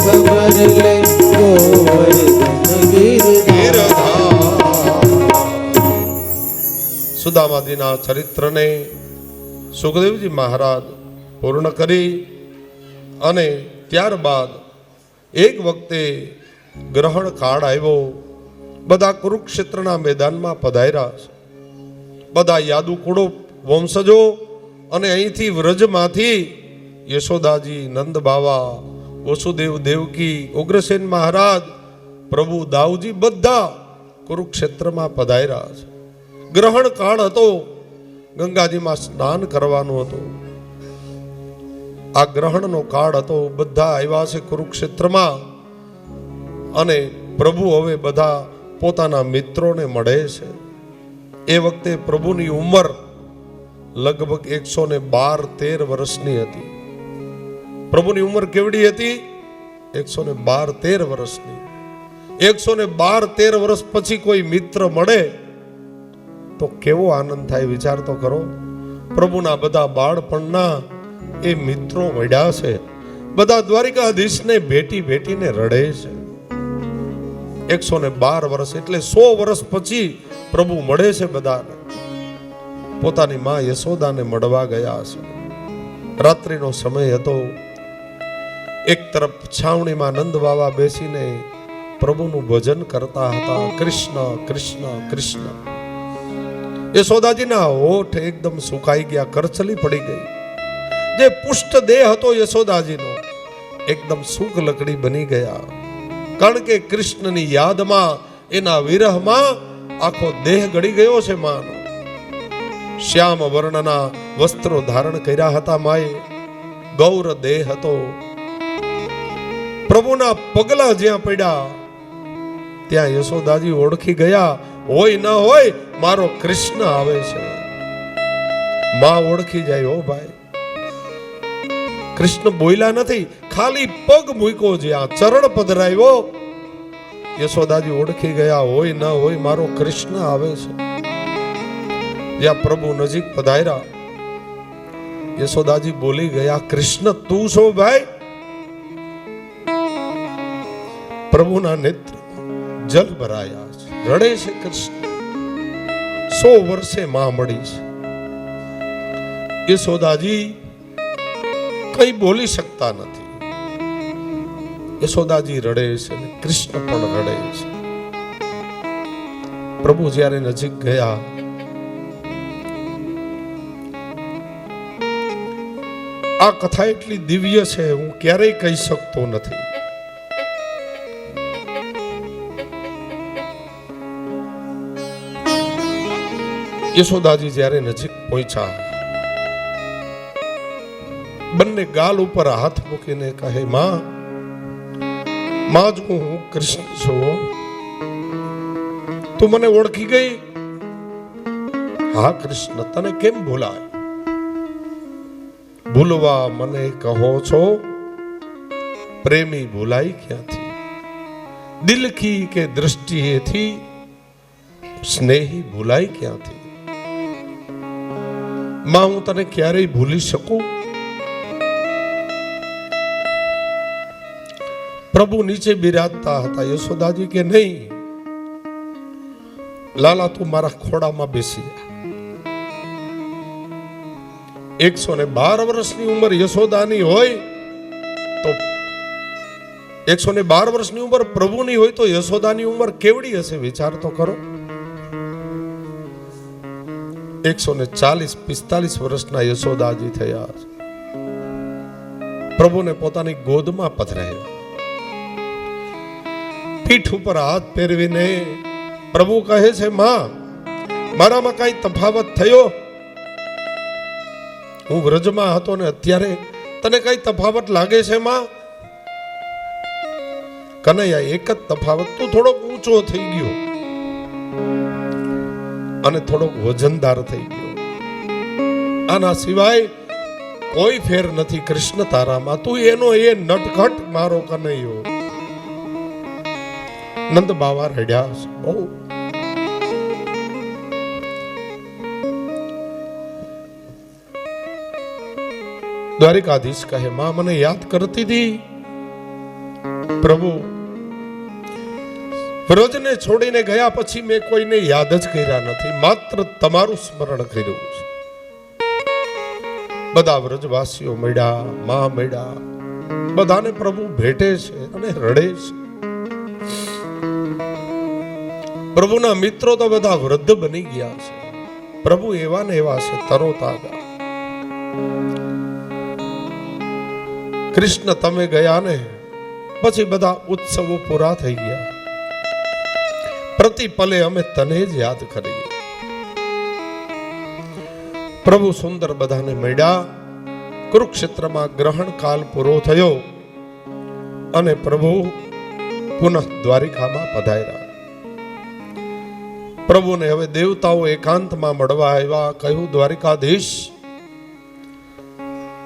ખબર લે ગોવર્ધન ગિરધારી. સુદામાદીના ચરિત્રને સુખદેવજી મહારાજ પૂર્ણ કરી અને ત્યારબાદ એક વખતે ગ્રહણ કાળ આવ્યો. બધા કુરુક્ષેત્રના મેદાનમાં પધાર્યા છે. બધા યાદુકુળો વંશજો અને અહીંથી વ્રજમાંથી યશોદાજી, નંદ બાવા, વસુદેવ દેવકી, ઉગ્રસેન મહારાજ, પ્રભુ દાઉજી બધા કુરુક્ષેત્રમાં પધાર્યા છે. ગ્રહણ કાળ હતો, ગંગાજીમાં સ્નાન કરવાનું હતું. આ ગ્રહણનો કાળ હતો. બધા આવ્યા છે કુરુક્ષેત્રમાં અને પ્રભુ હવે બધા પોતાના મિત્રોને મળે છે. એ વખતે પ્રભુની ઉંમર લગભગ 112-13 વર્ષની હતી. પ્રભુની ઉંમર કેવડી હતી? 112-13 વર્ષની. 112-13 વર્ષ પછી કોઈ મિત્ર મળે તો કેવો આનંદ થાય, વિચાર તો કરો. પ્રભુના બધા બાળપણના એ મિત્રો મળ્યા છે. બધા દ્વારિકાધીશને ભેટીને રડે છે. 112 વર્ષ એટલે 100 વર્ષ પછી પ્રભુ મળે છે બધાને. પોતાની માં યશોદાને મળવા ગયા છે. રાત્રિનો સમય હતો. એક તરફ છાવણીમાં નંદ બાવા બેસીને પ્રભુનું ભજન કરતા હતા. કૃષ્ણ કૃષ્ણ કૃષ્ણ. યશોદાજીના હોઠ એકદમ સુકાઈ ગયા, કરચલી પડી ગઈ. જે પુષ્ટ દેહ હતો યશોદાજીનો એકદમ સૂક લકડી બની ગયા. કારણ કે કૃષ્ણની યાદમાં, એના વિરહમાં આખો દેહ ગળી ગયો છે માનો. શ્યામ વર્ણના વસ્ત્રો ધારણ કર્યા હતા માએ. ગૌર દેહ હતો. પ્રભુના પગલા જ્યાં પડ્યા ત્યાં યશોદાજી ઓળખી ગયા. હોય ન હોય મારો કૃષ્ણ આવે છે. માં ઓળખી જાય. ઓ ભાઈ, કૃષ્ણ બોલ્યા નથી, ખાલી પગ મૂક્યો, જ્યાં ચરણ પધરાવ્યો યશોદાજી ઓળખી ગયા. હોય ન હોય મારો કૃષ્ણ આવે છે. જ્યાં પ્રભુ નજીક પધાર્યા યશોદાજી બોલી ગયા, કૃષ્ણ તું છો ભાઈ? પ્રભુના નેત્ર જલ ભરાયા છે. રડે છે કૃષ્ણ. 100 વર્ષે માં મળી છે. યશોદાજી કઈ બોલી શકતા નથી. યશોદાજી રડે છે અને કૃષ્ણ પણ રડે છે. પ્રભુ જ્યારે નજીક ગયા આ કથા એટલી દિવ્ય છે, હું ક્યારેય કહી શકતો નથી. યશોદાજી જ્યારે નજીક પહોંચ્યા, બંને ગાલ ઉપર હાથ મૂકીને કહે, માં જ હું કૃષ્ણ છું. તું મને ઓળખી ગઈ? હા કૃષ્ણ, તને કેમ ભૂલાય? ભૂલવા મને કહો છો, પ્રેમી ભૂલાઈ ક્યાંથી? દિલ કી કે દ્રષ્ટિએથી સ્નેહી ભૂલાઈ ક્યાંથી? માં, હું તને ક્યારેય ભૂલી શકું? પ્રભુ નીચે બિરાજતા હતા. યશોદાજી કે નહીં, લાલા તું મારા ખોડામાં બેસી જા. 112 વર્ષની ઉંમર યશોદાની હોય તો 112 વર્ષની ઉંમર પ્રભુની હોય તો યશોદાની ઉંમર કેવડી હશે? વિચાર તો કરો. 140-45 વર્ષના યશોદાજી થયા. પ્રભુને પોતાની ગોદમાં પધરાવ્યા. પીઠ ઉપર હાથ ફેરવીને પ્રભુ કહે છે, માં, મારામાં કઈ તફાવત થયો? હું વ્રજમાં હતો ને અત્યારે તને કઈ તફાવત લાગે છે માં? કનૈયા, એક જ તફાવત, તું થોડોક ઊંચો થઈ ગયો અને થોડોક વજનદાર થઈ ગયો. આના સિવાય કોઈ ફેર નથી કૃષ્ણ તારામાં. તું એનો એ નટખટ મારો કનૈયો. નંદ બાવા રડ્યા છે બહુ. દ્વારિકાધીશ કહે, માં મને યાદ કરતી હતી? પ્રભુ, વ્રજને છોડીને ગયા પછી મેં કોઈને યાદ જ કર્યા નથી, માત્ર તમારું સ્મરણ કર્યું છે. બધા વ્રજવાસીઓ મળ્યા, માં મળ્યા, બધાને પ્રભુ ભેટે છે અને રડે છે. પ્રભુના મિત્રો તો બધા વૃદ્ધ બની ગયા છે. પ્રભુ એવા ને એવા છે, તરોતાજા. કૃષ્ણ તમે ગયા ને પછી બધા ઉત્સવો પૂરા થઈ ગયા. પ્રતિ પલે અમે તને જ યાદ કરીએ. પ્રભુ સુંદર બધાને મળ્યા. કુરુક્ષેત્રમાં ગ્રહણ કાલ પૂરો થયો અને પ્રભુ પુનઃ દ્વારિકામાં પધાર્યા. પ્રભુને હવે દેવતાઓ એકાંતમાં મળવા આવ્યા. કહ્યું, દ્વારિકાધીશ,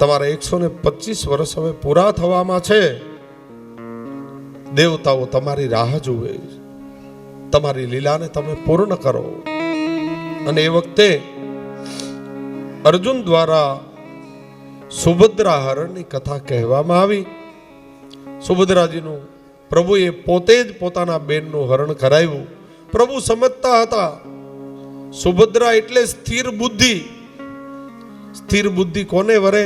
તમારા 125 વર્ષ હવે પૂરા થવામાં છે. દેવતાઓ તમારી રાહ જુએ. તમારી લીલાને તમે પૂર્ણ કરો. અને એ વખતે અર્જુન દ્વારા સુભદ્રા હરણની કથા કહેવામાં આવી. સુભદ્રાજીનું પ્રભુએ પોતે જ પોતાના બેનનું હરણ કરાવ્યું. પ્રભુ સમજતા હતા સુભદ્રા એટલે સ્થિર બુદ્ધિ. સ્થિર બુદ્ધિ કોને વરે?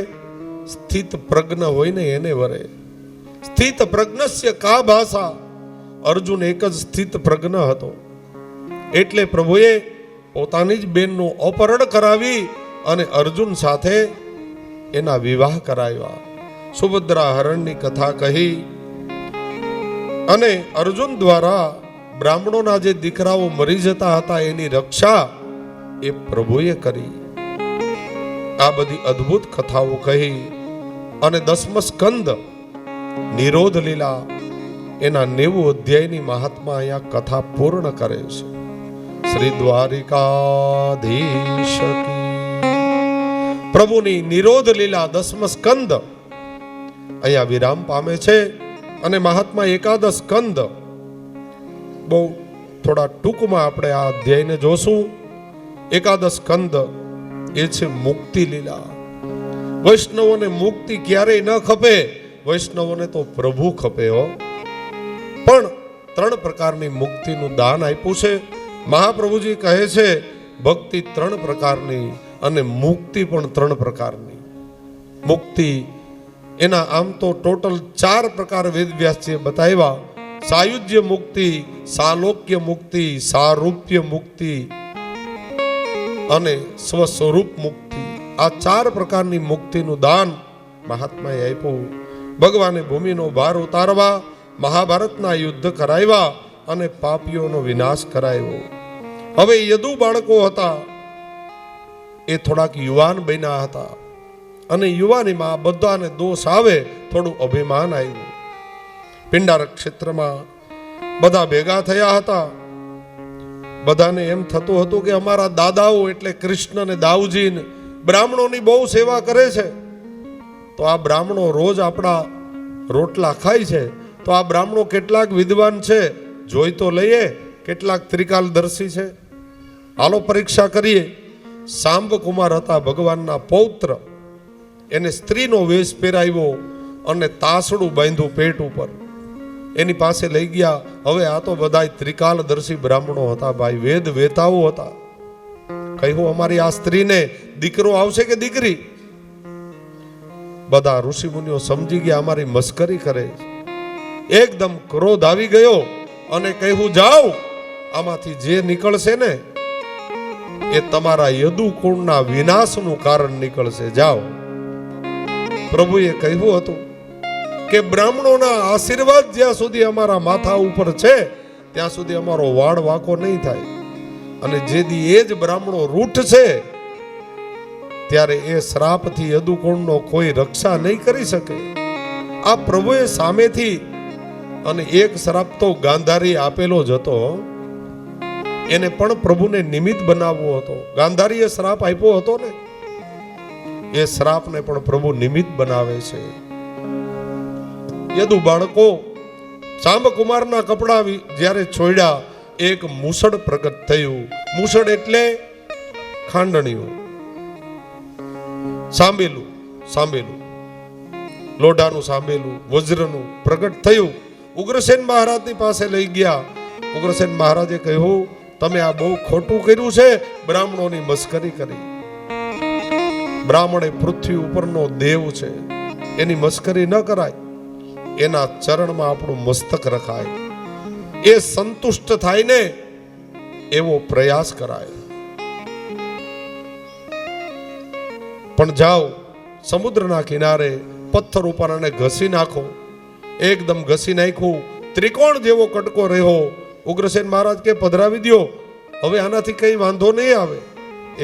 સ્થિત પ્રજ્ઞ હોય ને એને વરે. સ્થિત પ્રજ્ઞસ્ય કા ભાષા. અર્જુન એક જ સ્થિત પ્રજ્ઞ હતો. એટલે પ્રભુએ પોતાની જ બેનનું અપહરણ કરાવી અને અર્જુન સાથે એના વિવાહ કરાવ્યા. સુભદ્રા હરણની કથા કહી અને અર્જુન દ્વારા બ્રાહ્મણોના જે દીકરાઓ મરી જતા હતા એની રક્ષા એ પ્રભુએ કરી. આ બધી અદ્ભુત કથાઓ કહી અને 10મો સ્કંદ નિરોધ લીલા એના 90 અધ્યાયની મહાત્મા અહીંયા કથા પૂર્ણ કરે છે. શ્રી દ્વારિકાધીશ કી. પ્રભુની નિરોધ લીલા 10મો સ્કંદ અહીંયા વિરામ પામે છે અને મહાત્મા એકાદશ સ્કંદ બહુ થોડા ટૂંકમાં આપણે આ અધ્યાયને જોશું. એકાદશ સ્કંદ એ છે મુક્તિ લીલા. વૈષ્ણવોને મુક્તિ ક્યારેય ન ખપે. વૈષ્ણવોને તો પ્રભુ ખપે હો. પણ 3 પ્રકારની મુક્તિનું દાન આપ્યું છે. મહાપ્રભુજી કહે છે ભક્તિ 3 પ્રકારની અને મુક્તિ પણ 3 પ્રકારની. મુક્તિ એના આમ તો ટોટલ 4 પ્રકાર વેદવ્યાસજીએ બતાવ્યા. સાયુજ્ય મુક્તિ, સાલોક્ય મુક્તિ, સારૂપ્ય મુક્તિ અને સ્વસ્વરૂપ મુક્તિ. આ 4 પ્રકારની મુક્તિનું દાન મહાત્માએ આપ્યું. ભગવાને ભૂમિનો ભાર ઉતારવા મહાભારતના યુદ્ધ કરાવ્યા અને પાપીઓનો વિનાશ કરાવ્યો. હવે યદુ બાળકો હતા એ થોડાક યુવાન બન્યા હતા અને યુવાનીમાં બધાને દોષ આવે, થોડું અભિમાન આવ્યું. પિંડારક ક્ષેત્રમાં બધા ભેગા થયા હતા. બધાને એમ થતું હતું કે અમારા દાદાઓ એટલે કૃષ્ણ ને દાઉજી બ્રાહ્મણોની બહુ સેવા કરે છે. તો આ બ્રાહ્મણો રોજ આપણા રોટલા ખાય છે, તો આ બ્રાહ્મણો કેટલાક વિદ્વાન છે જોઈ તો લઈએ, કેટલાક ત્રિકાલદર્શી છે. હાલો પરીક્ષા કરીએ. સાંબકુમાર હતા ભગવાનના પૌત્ર, એને સ્ત્રીનો વેશ પહેરાવ્યો અને તાસડું બાંધ્યું પેટ ઉપર, એની પાસે લઈ ગયા. હવે આ તો બધા ત્રિકાલદર્શી બ્રાહ્મણો હતા ભાઈ, વેદ વેતાઓ હતા. કહ્યું અમારી આ સ્ત્રીને દીકરો આવશે કે દીકરી? બધા ઋષિ મુનિઓ સમજી ગયા અમારી મસ્કરી કરે. એકદમ ક્રોધ આવી ગયો અને કહ્યું જાઓ, આમાંથી જે નીકળશે ને એ તમારા યદુકુળના વિનાશનું કારણ નીકળશે, જાઓ. પ્રભુએ કહ્યું હતું કે બ્રાહ્મણોના આશીર્વાદ જ્યાં સુધી અમારા માથા ઉપર છે ત્યાં સુધી અમારો વાળ વાંકો નહીં થાય, અને જે દી એ જ બ્રાહ્મણો રૂઠશે ત્યારે એ શ્રાપથી યદુકુળનો કોઈ રક્ષા નહીં કરી શકે. આ પ્રભુએ સામેથી, અને એક શ્રાપ તો ગાંધારી આપેલો જ હતો, એને પણ પ્રભુને નિમિત્ત બનાવવો હતો. ગાંધારીએ શ્રાપ આપ્યો હતો ને, એ શ્રાપને પણ પ્રભુ નિમિત્ત બનાવે છે. યદુ બાળકો સાંબકુમારના કપડા જ્યારે છોડ્યા, એક મૂસળ પ્રગટ થયું. મૂસળ એટલે ખાંડણીયું, સાંભેલું, સાંભેલું, લોઢાનું સાંભેલું, વજ્રનું પ્રગટ થયું. ઉગ્રસેન મહારાજની પાસે લઈ ગયા. ઉગ્રસેન મહારાજે કહ્યું તમે આ બહુ ખોટું કર્યું છે, બ્રાહ્મણોની મસ્કરી કરી. બ્રાહ્મણ એ પૃથ્વી ઉપરનો દેવ છે, એની મસ્કરી ન કરાય. એના ચરણમાં આપણું મસ્તક રખાય, એ સંતુષ્ટ થાય ને એવો પ્રયાસ કરાય. પણ જાઓ સમુદ્રના કિનારે પથ્થર ઉપર અને ઘસી નાખો. એકદમ ઘસી નાખ્યું, ત્રિકોણ જેવો કટકો રહ્યો. ઉગ્રસેન મહારાજ કે પધરાવી દ્યો, હવે આનાથી કઈ વાંધો નહીં આવે.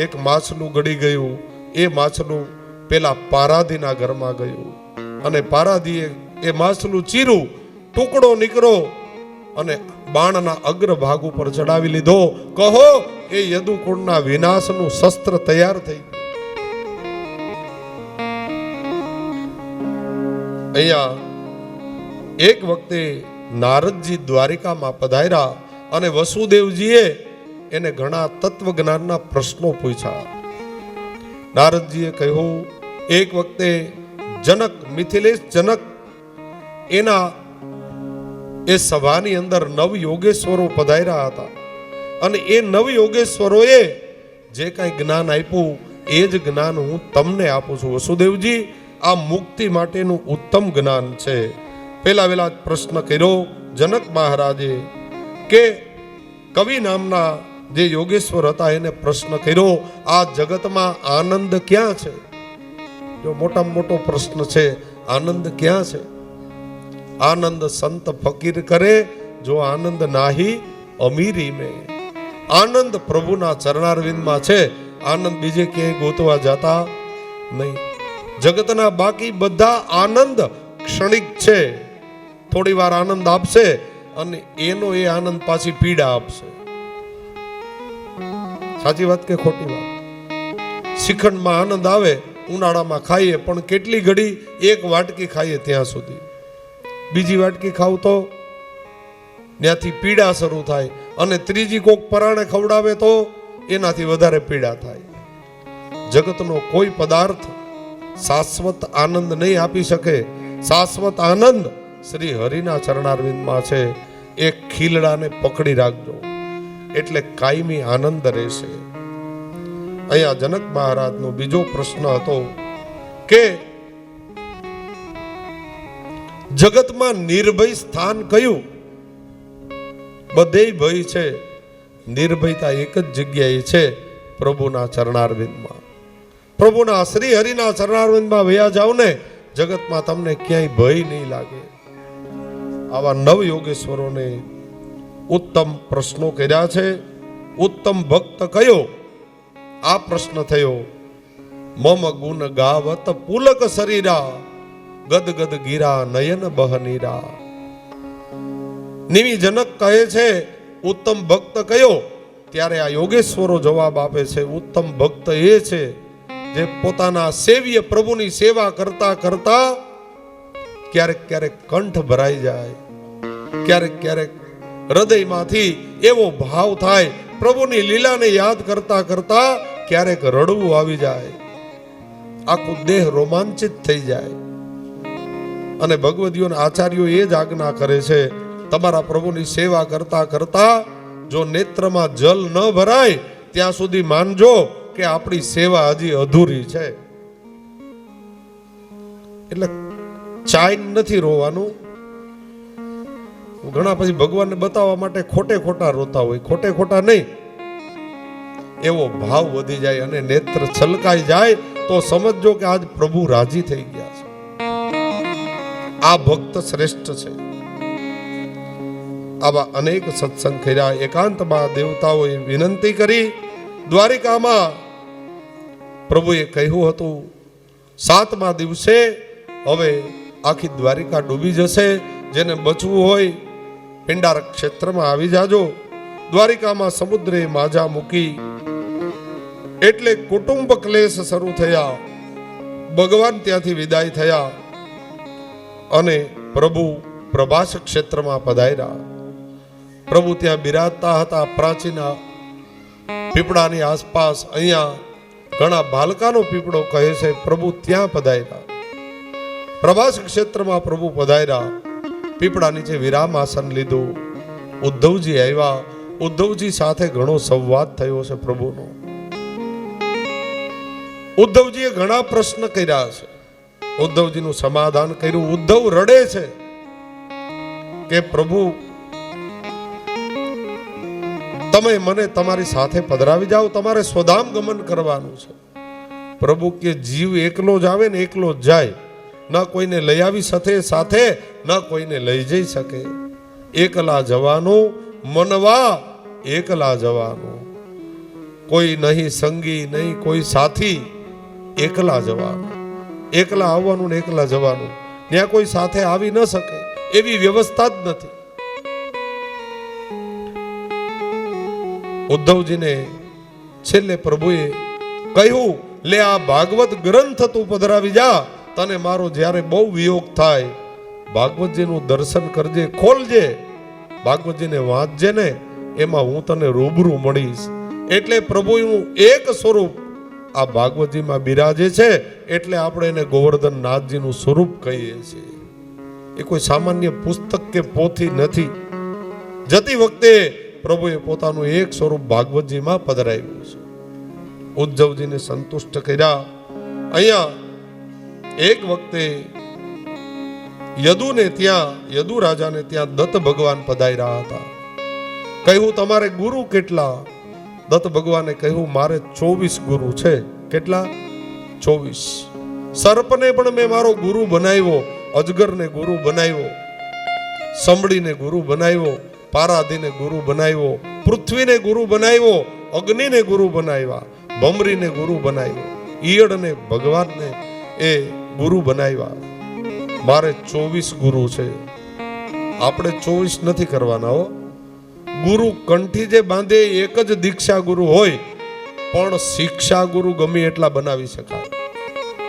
એક માછલું ગળી ગયું. એ માછલું પેલા પારાધીના ઘરમાં ગયું, અને પારાધીએ એ માછલું ચીરું, ટુકડો નીકળો અને બાણના અગ્રભાગ ઉપર ચડાવી લીધો. કહો એ યદુકુળના વિનાશનું શસ્ત્ર તૈયાર થઈ ગયું. અહીંયા એક વખતે નારદજી દ્વારિકામાં પધાર્યા અને વસુદેવજીએ એને ઘણા તત્વજ્ઞાનના પ્રશ્નો પૂછ્યા. નારદજીએ કહ્યું એક વખતે જનક, મિથિલેશ જનક, એના એ સભાની અંદર નવ યોગેશ્વરો પધાર્યા હતા, અને એ નવ યોગેશ્વરોએ જે કાંઈ જ્ઞાન આપ્યું એ જ જ્ઞાન હું તમને આપું છું. વસુદેવજી, આ મુક્તિ માટેનું ઉત્તમ જ્ઞાન છે. પેલા વેલા પ્રશ્ન કર્યો જનક મહારાજે કે કવિ નામના જે યોગેશ્વર હતા એને પ્રશ્ન કર્યો આ જગતમાં આનંદ ક્યાં છે? જો મોટામાં મોટો પ્રશ્ન છે, આનંદ ક્યાં છે? આનંદ સંત ફકીર કરે, જો આનંદ નાહી અમીરી મેં. આનંદ પ્રભુના ચરણારવિંદમાં છે, આનંદ બીજે ક્યાંય ગોતવા જતા નહીં. જગતના બાકી બધા આનંદ ક્ષણિક છે, થોડી વાર આનંદ આપશે અને એનો એ આનંદ પાછી પીડા આપશે. સાચી વાત કે ખોટી વાત? શ્રીખંડમાં આનંદ આવે, ઉનાળામાં ખાઈએ, પણ કેટલી ઘડી એક વાટકી ખાઈએ ત્યાં સુધી. બીજી વાટકી ખાવ તો ત્યાંથી પીડા શરૂ થાય, અને ત્રીજી કોક પરાણે ખવડાવે તો એનાથી વધારે પીડા થાય. જગતનો કોઈ પદાર્થ શાશ્વત આનંદ નહીં આપી શકે. શાશ્વત આનંદ શ્રી હરિના ચરણારવિંદમાં છે. એક ખીલડાને પકડી રાખજો એટલે કાયમી આનંદ રહેશે. અહીંયા જનક મહારાજનો બીજો પ્રશ્ન હતો કે જગતમાં નિર્ભય સ્થાન કયું? બધે ભય છે, નિર્ભયતા એક જ જગ્યાએ છે, પ્રભુના ચરણારવિંદમાં. પ્રભુના શ્રી હરિના ચરણારવિંદમાં વયા જાવ ને, જગતમાં તમને ક્યાંય ભય નહીં લાગે. આવા નવ યોગેશ્વરોને ઉત્તમ પ્રશ્નો કર્યા છે. ઉત્તમ ભક્ત કયો? આ પ્રશ્ન થયો. મમ ગુણ ગાવત પુલક શરીરા, ગદગદ ગીરા નયન બહનીરા. નિમિ જનક કહે છે ઉત્તમ ભક્ત કયો? ત્યારે આ યોગેશ્વરો જવાબ આપે છે ઉત્તમ ભક્ત એ છે જે પોતાના સેવ્ય પ્રભુની સેવા કરતા કરતા ક્યારેક ક્યારેક કંઠ ભરાઈ જાય, ક્યારેક ક્યારેક હૃદયમાંથી એવો ભાવ થાય, પ્રભુની લીલાને યાદ કરતા કરતા ક્યારેક રડવું આવી જાય, આખું દેહ રોમાંચિત થઈ જાય. અને ભગવદીઓના આચાર્યો એ જ આજ્ઞા કરે છે, તમારા પ્રભુની સેવા કરતા કરતા જો નેત્રમાં જલ ન ભરાય ત્યાં સુધી માનજો કે આપણી સેવા હજી અધૂરી છે. એટલે ચાઈન નથી રોવાનું. ઘણા પછી ભગવાનને બતાવવા માટે ખોટે ખોટા રોતા હોય, ખોટે ખોટા નહીં, એવો ભાવ વધી જાય અને નેત્ર છલકાઈ જાય તો સમજજો કે આજ પ્રભુ રાજી થઈ ગયા છે. આ ભક્ત શ્રેષ્ઠ છે. આવા અનેક સત્સંગ કર્યા. એકાંતમાં દેવતાઓએ વિનંતી કરી. દ્વારિકામાં પ્રભુએ કહ્યું હતું 7મા દિવસે હવે આખી દ્વારિકા ડૂબી જશે, જેને બચવું હોય પિંડારક ક્ષેત્રમાં આવી જાજો. દ્વારિકામાં સમુદ્રે માજા મૂકી એટલે કુટુંબ ક્લેશ શરૂ થયા. ભગવાન ત્યાંથી વિદાય થયા અને પ્રભુ પ્રભાસ ક્ષેત્રમાં પધાર્યા. પ્રભુ ત્યાં બિરાજતા હતા. પ્રાચીના પીપળાની આસપાસ અહીંયા ઘણા ભાલકાનો પીપળો કહે છે, પ્રભુ ત્યાં પધાર્યા. પ્રભાસ ક્ષેત્રમાં પ્રભુ પધાર્યા. પીપળા નીચે વિરામ આસન લીધું. ઉદ્ધવજી આવ્યા. ઉદ્ધવજી સાથે ઘણો સંવાદ થયો છે પ્રભુનો. ઉદ્ધવજીએ ઘણા પ્રશ્ન કર્યા છે. ઉદ્ધવજીનું સમાધાન કર્યું. ઉદ્ધવ રડે છે કે પ્રભુ તમે મને તમારી સાથે પધરાવી જાઓ, તમારે સ્વધામ ગમન કરવાનું છે. પ્રભુ કે જીવ એકલો જ આવે ને એકલો જ જાય, ન કોઈને લઈ આવી શકે સાથે, ન કોઈને લઈ જઈ શકે. એકલા જવાનું મનવા એકલા જવાનું, કોઈ નહીં સંગી નહીં કોઈ સાથી, એકલા જવાનું. એકલા આવવાનું ને એકલા જવાનું. ત્યાં કોઈ સાથે આવી ન શકે એવી વ્યવસ્થા જ નથી. ઉદ્ધવજીને છેલ્લે પ્રભુએ કહ્યું, લે આ ભાગવત ગ્રંથ તું પધરાવી જા. તને મારો જ્યારે બહુ વિયોગ થાય ભાગવતજીનું દર્શન કરજે, ખોલજે, ભાગવતજીને વાંચજે ને, એમાં હું તને રૂબરૂ મળીશ. એટલે પ્રભુનું એક સ્વરૂપ આ ભાગવતજીમાં બિરાજે છે. એટલે આપણે એને ગોવર્ધન નાથજીનું સ્વરૂપ કહીએ છીએ. એ કોઈ સામાન્ય પુસ્તક કે પોથી નથી. જતી વખતે પ્રભુએ પોતાનું એક સ્વરૂપ ભાગવતજીમાં પધરાવ્યું છે. ઉદ્ધવજીને સંતુષ્ટ કર્યા. અહીંયા એક વખતે યદુને ત્યાં, યદુ રાજાને ત્યાં દત્ત ભગવાન પધાર્યા હતા. કહ્યું તમારે ગુરુ કેટલા? દત્ત ભગવાને કહ્યું મારે 24 ગુરુ છે. કેટલા? 24. સર્પને પણ મેં મારો ગુરુ બનાવ્યો, અજગરને ગુરુ બનાવ્યો, સંભળીને ગુરુ બનાવ્યો, પારાધીને ગુરુ બનાવ્યો, પૃથ્વીને ગુરુ બનાવ્યો, અગ્નિને ગુરુ બનાવ્યા, ભમરીને ગુરુ બનાવ્યો, ઈયળને ભગવાનને એ ગુરુ બનાવ્યા. મારે 24 ગુરુ છે. આપણે 24 નથી કરવાના હો. ગુરુ કંઠી જે બાંધે એક જ દીક્ષા ગુરુ હોય, પણ શિક્ષા ગુરુ ગમે એટલા બનાવી શકાય.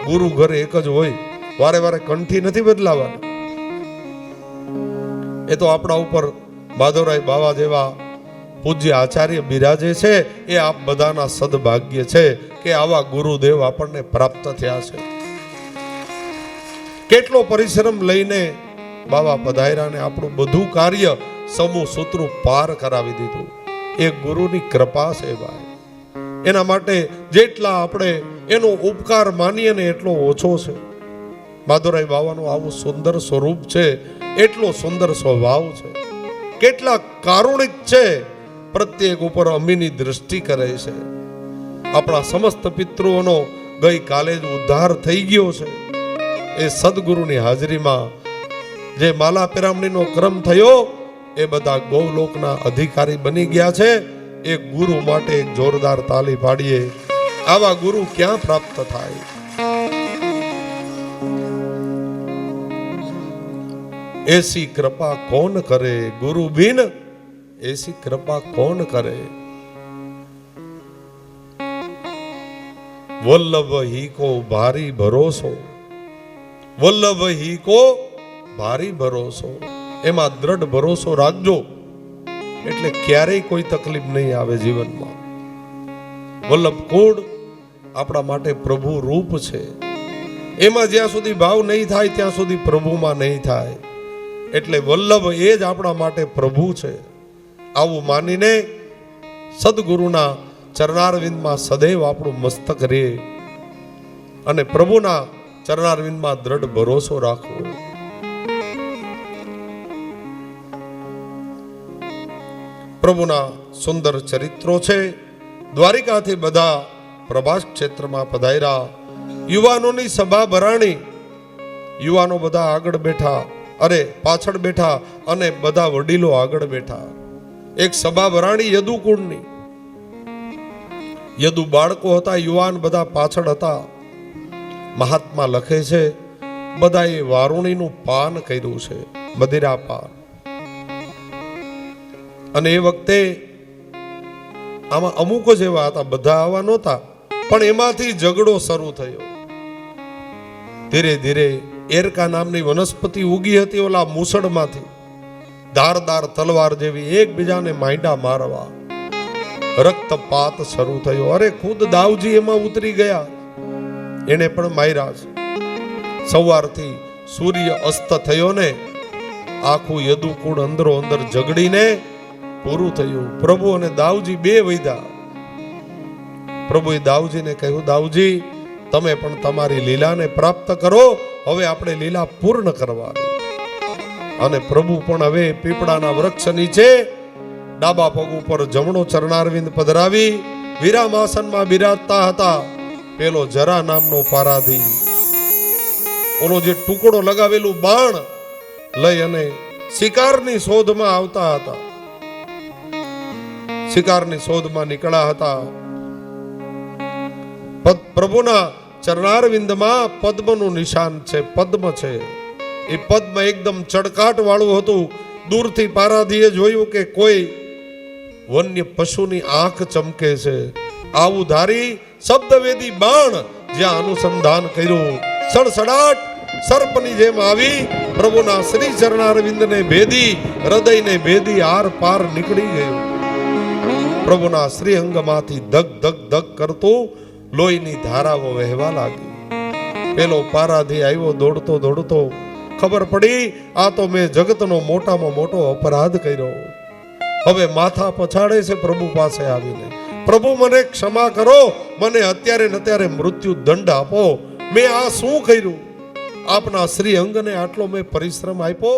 ગુરુ ઘરે એક જ હોય, વારે વારે કંઠી નથી બદલાવાના. એ તો આપણા ઉપર માધવરાય બાવા જેવા પૂજ્ય આચાર્ય બિરાજે છે. એ આપ બધાના સદભાગ્ય છે કે આવા ગુરુદેવ આપણને પ્રાપ્ત થયા છે. કેટલો પરિશ્રમ લઈને બાવા પધાર્યા ને આપણું બધું કાર્ય સમૂહ સૂત્રું પાર કરાવી દીધું. એ ગુરુની કૃપા છે ભાઈ. એના માટે જેટલા આપણે એનો ઉપકાર માનીએ ને એટલો ઓછો છે. માધવરાય બાવાનું આવું સુંદર સ્વરૂપ છે, એટલો સુંદર સ્વભાવ છે, કેટલા કારુણિક છે, પ્રત્યેક ઉપર અમીની દ્રષ્ટિ કરે છે. આપણા સમસ્ત પિતૃઓનો ગઈ કાલે જ ઉદ્ધાર થઈ ગયો છે. એ સદગુરુની હાજરીમાં જે માલા પિરામણીનો ક્રમ થયો, એ બધા ગૌલોકના અધિકારી બની ગયા છે. એ ગુરુ માટે એક જોરદાર તાલી પાડીએ. આવા ગુરુ ક્યાં પ્રાપ્ત થાય? એસી કૃપા કોણ કરે ગુરુ બિન, એસી કૃપા કોણ કરે. વલ્લભ હી કો ભારી ભરોસો, વલ્લભ હી કો ભારી ભરોસો. એમાં દ્રઢ ભરોસો રાખજો એટલે ક્યારેય કોઈ તકલીફ નહીં આવે જીવનમાં. વલ્લભ કુળ આપણા માટે પ્રભુ રૂપ છે. એમાં જ્યાં સુધી ભાવ નહીં થાય ત્યાં સુધી પ્રભુમાં નહીં થાય. એટલે વલ્લભ એ જ આપણા માટે પ્રભુ છે. આવું માનીને સદગુરુના ચરણારવિંદમાં સદૈવ આપણું મસ્તક રહે અને પ્રભુના ચરણારવિંદમાં દ્રઢ ભરોસો રાખવો. પ્રભુના સુંદર ચરિત્રો છે. દ્વારિકાથી બધા પ્રભાસ ક્ષેત્રમાં પધાર્યા. યુવાનોની સભા ભરાણી. યુવાનો બધા આગળ બેઠા, અરે પાછળ બેઠા અને બધા વડીલો આગળ બેઠા. એક સભા ભરાણી યદુકુળની. યદુ બાળકો હતા, યુવાન બધા પાછળ હતા. મહાત્મા લખે છે બધાએ વારુણીનું પાન કર્યું છે, મદિરા પાન. અને એ વખતે આમાં અમુક જ એવા હતા, બધા આવા નહોતા, પણ એમાંથી ઝઘડો શરૂ થયો. ધીરે ધીરે એરકા નામની વનસ્પતિ ઉગી હતી ઓલા મૂસળમાંથી. ધારદાર તલવાર જેવી એકબીજાને માંડા મારવા. રક્તપાત શરૂ થયો. અરે ખુદ દાવજી એમાં ઉતરી ગયા, એને પણ માર્યા છે. સવારથી સૂર્ય અસ્ત થયો ને આખું યદુકુળ અંદરો અંદર ઝઘડીને પૂરું થયું. પ્રભુ અને દાવજી બે વૈદા. પ્રભુએ દાવજીને કહ્યું, દાવજી તમે પણ તમારી લીલાને પ્રાપ્ત કરો, હવે આપણે લીલા પૂર્ણ કરવાની. અને પ્રભુ પણ હવે પીપળાના વૃક્ષ નીચે ડાબા પગ ઉપર જમણો ચરણારવિંદ પધરાવી વિરામાસનમાં બિરાજતા હતા. પેલો જરા નામનો પારાધી ઓલો જે ટુકડો લગાવેલું બાણ લઈ અને શિકારની શોધમાં આવતા હતા. શિકારની શોધમાં નીકળ્યા હતા. પ્રભુના ચરણારવિંદમાં પદ્મનું નિશાન છે, પદ્મ છે. એ પદ્મ એકદમ ચડકાટ વાળું હતું. દૂરથી પારાધીએ જોયું કે કોઈ વન્ય પશુની આંખ ચમકે છે. આવું ધારી શબ્દવેદી બાણ જ્યાં અનુસંધાન કર્યું, સડસડાટ સર્પની જેમ આવી પ્રભુના શ્રી ચરણારવિંદને ભેદી, હૃદયને ભેદી આર પાર નીકળી ગયું. પ્રભુના શ્રી અંગમાંથી ધક ધક ધક કરતું લોહીની ધારાઓ વહેવા લાગી. પેલો પારાધી આવ્યો દોડતો દોડતો. ખબર પડી આ તો મેં જગતનો મોટામાં મોટો અપરાધ કર્યો. હવે માથા પછાડે છે પ્રભુ પાસે આવીને, પ્રભુ મને ક્ષમા કરો, મને અત્યારે ને અત્યારે મૃત્યુ દંડ આપો. મેં આ શું કર્યું? આપના શ્રી અંગને આટલો મેં પરિશ્રમ આપ્યો.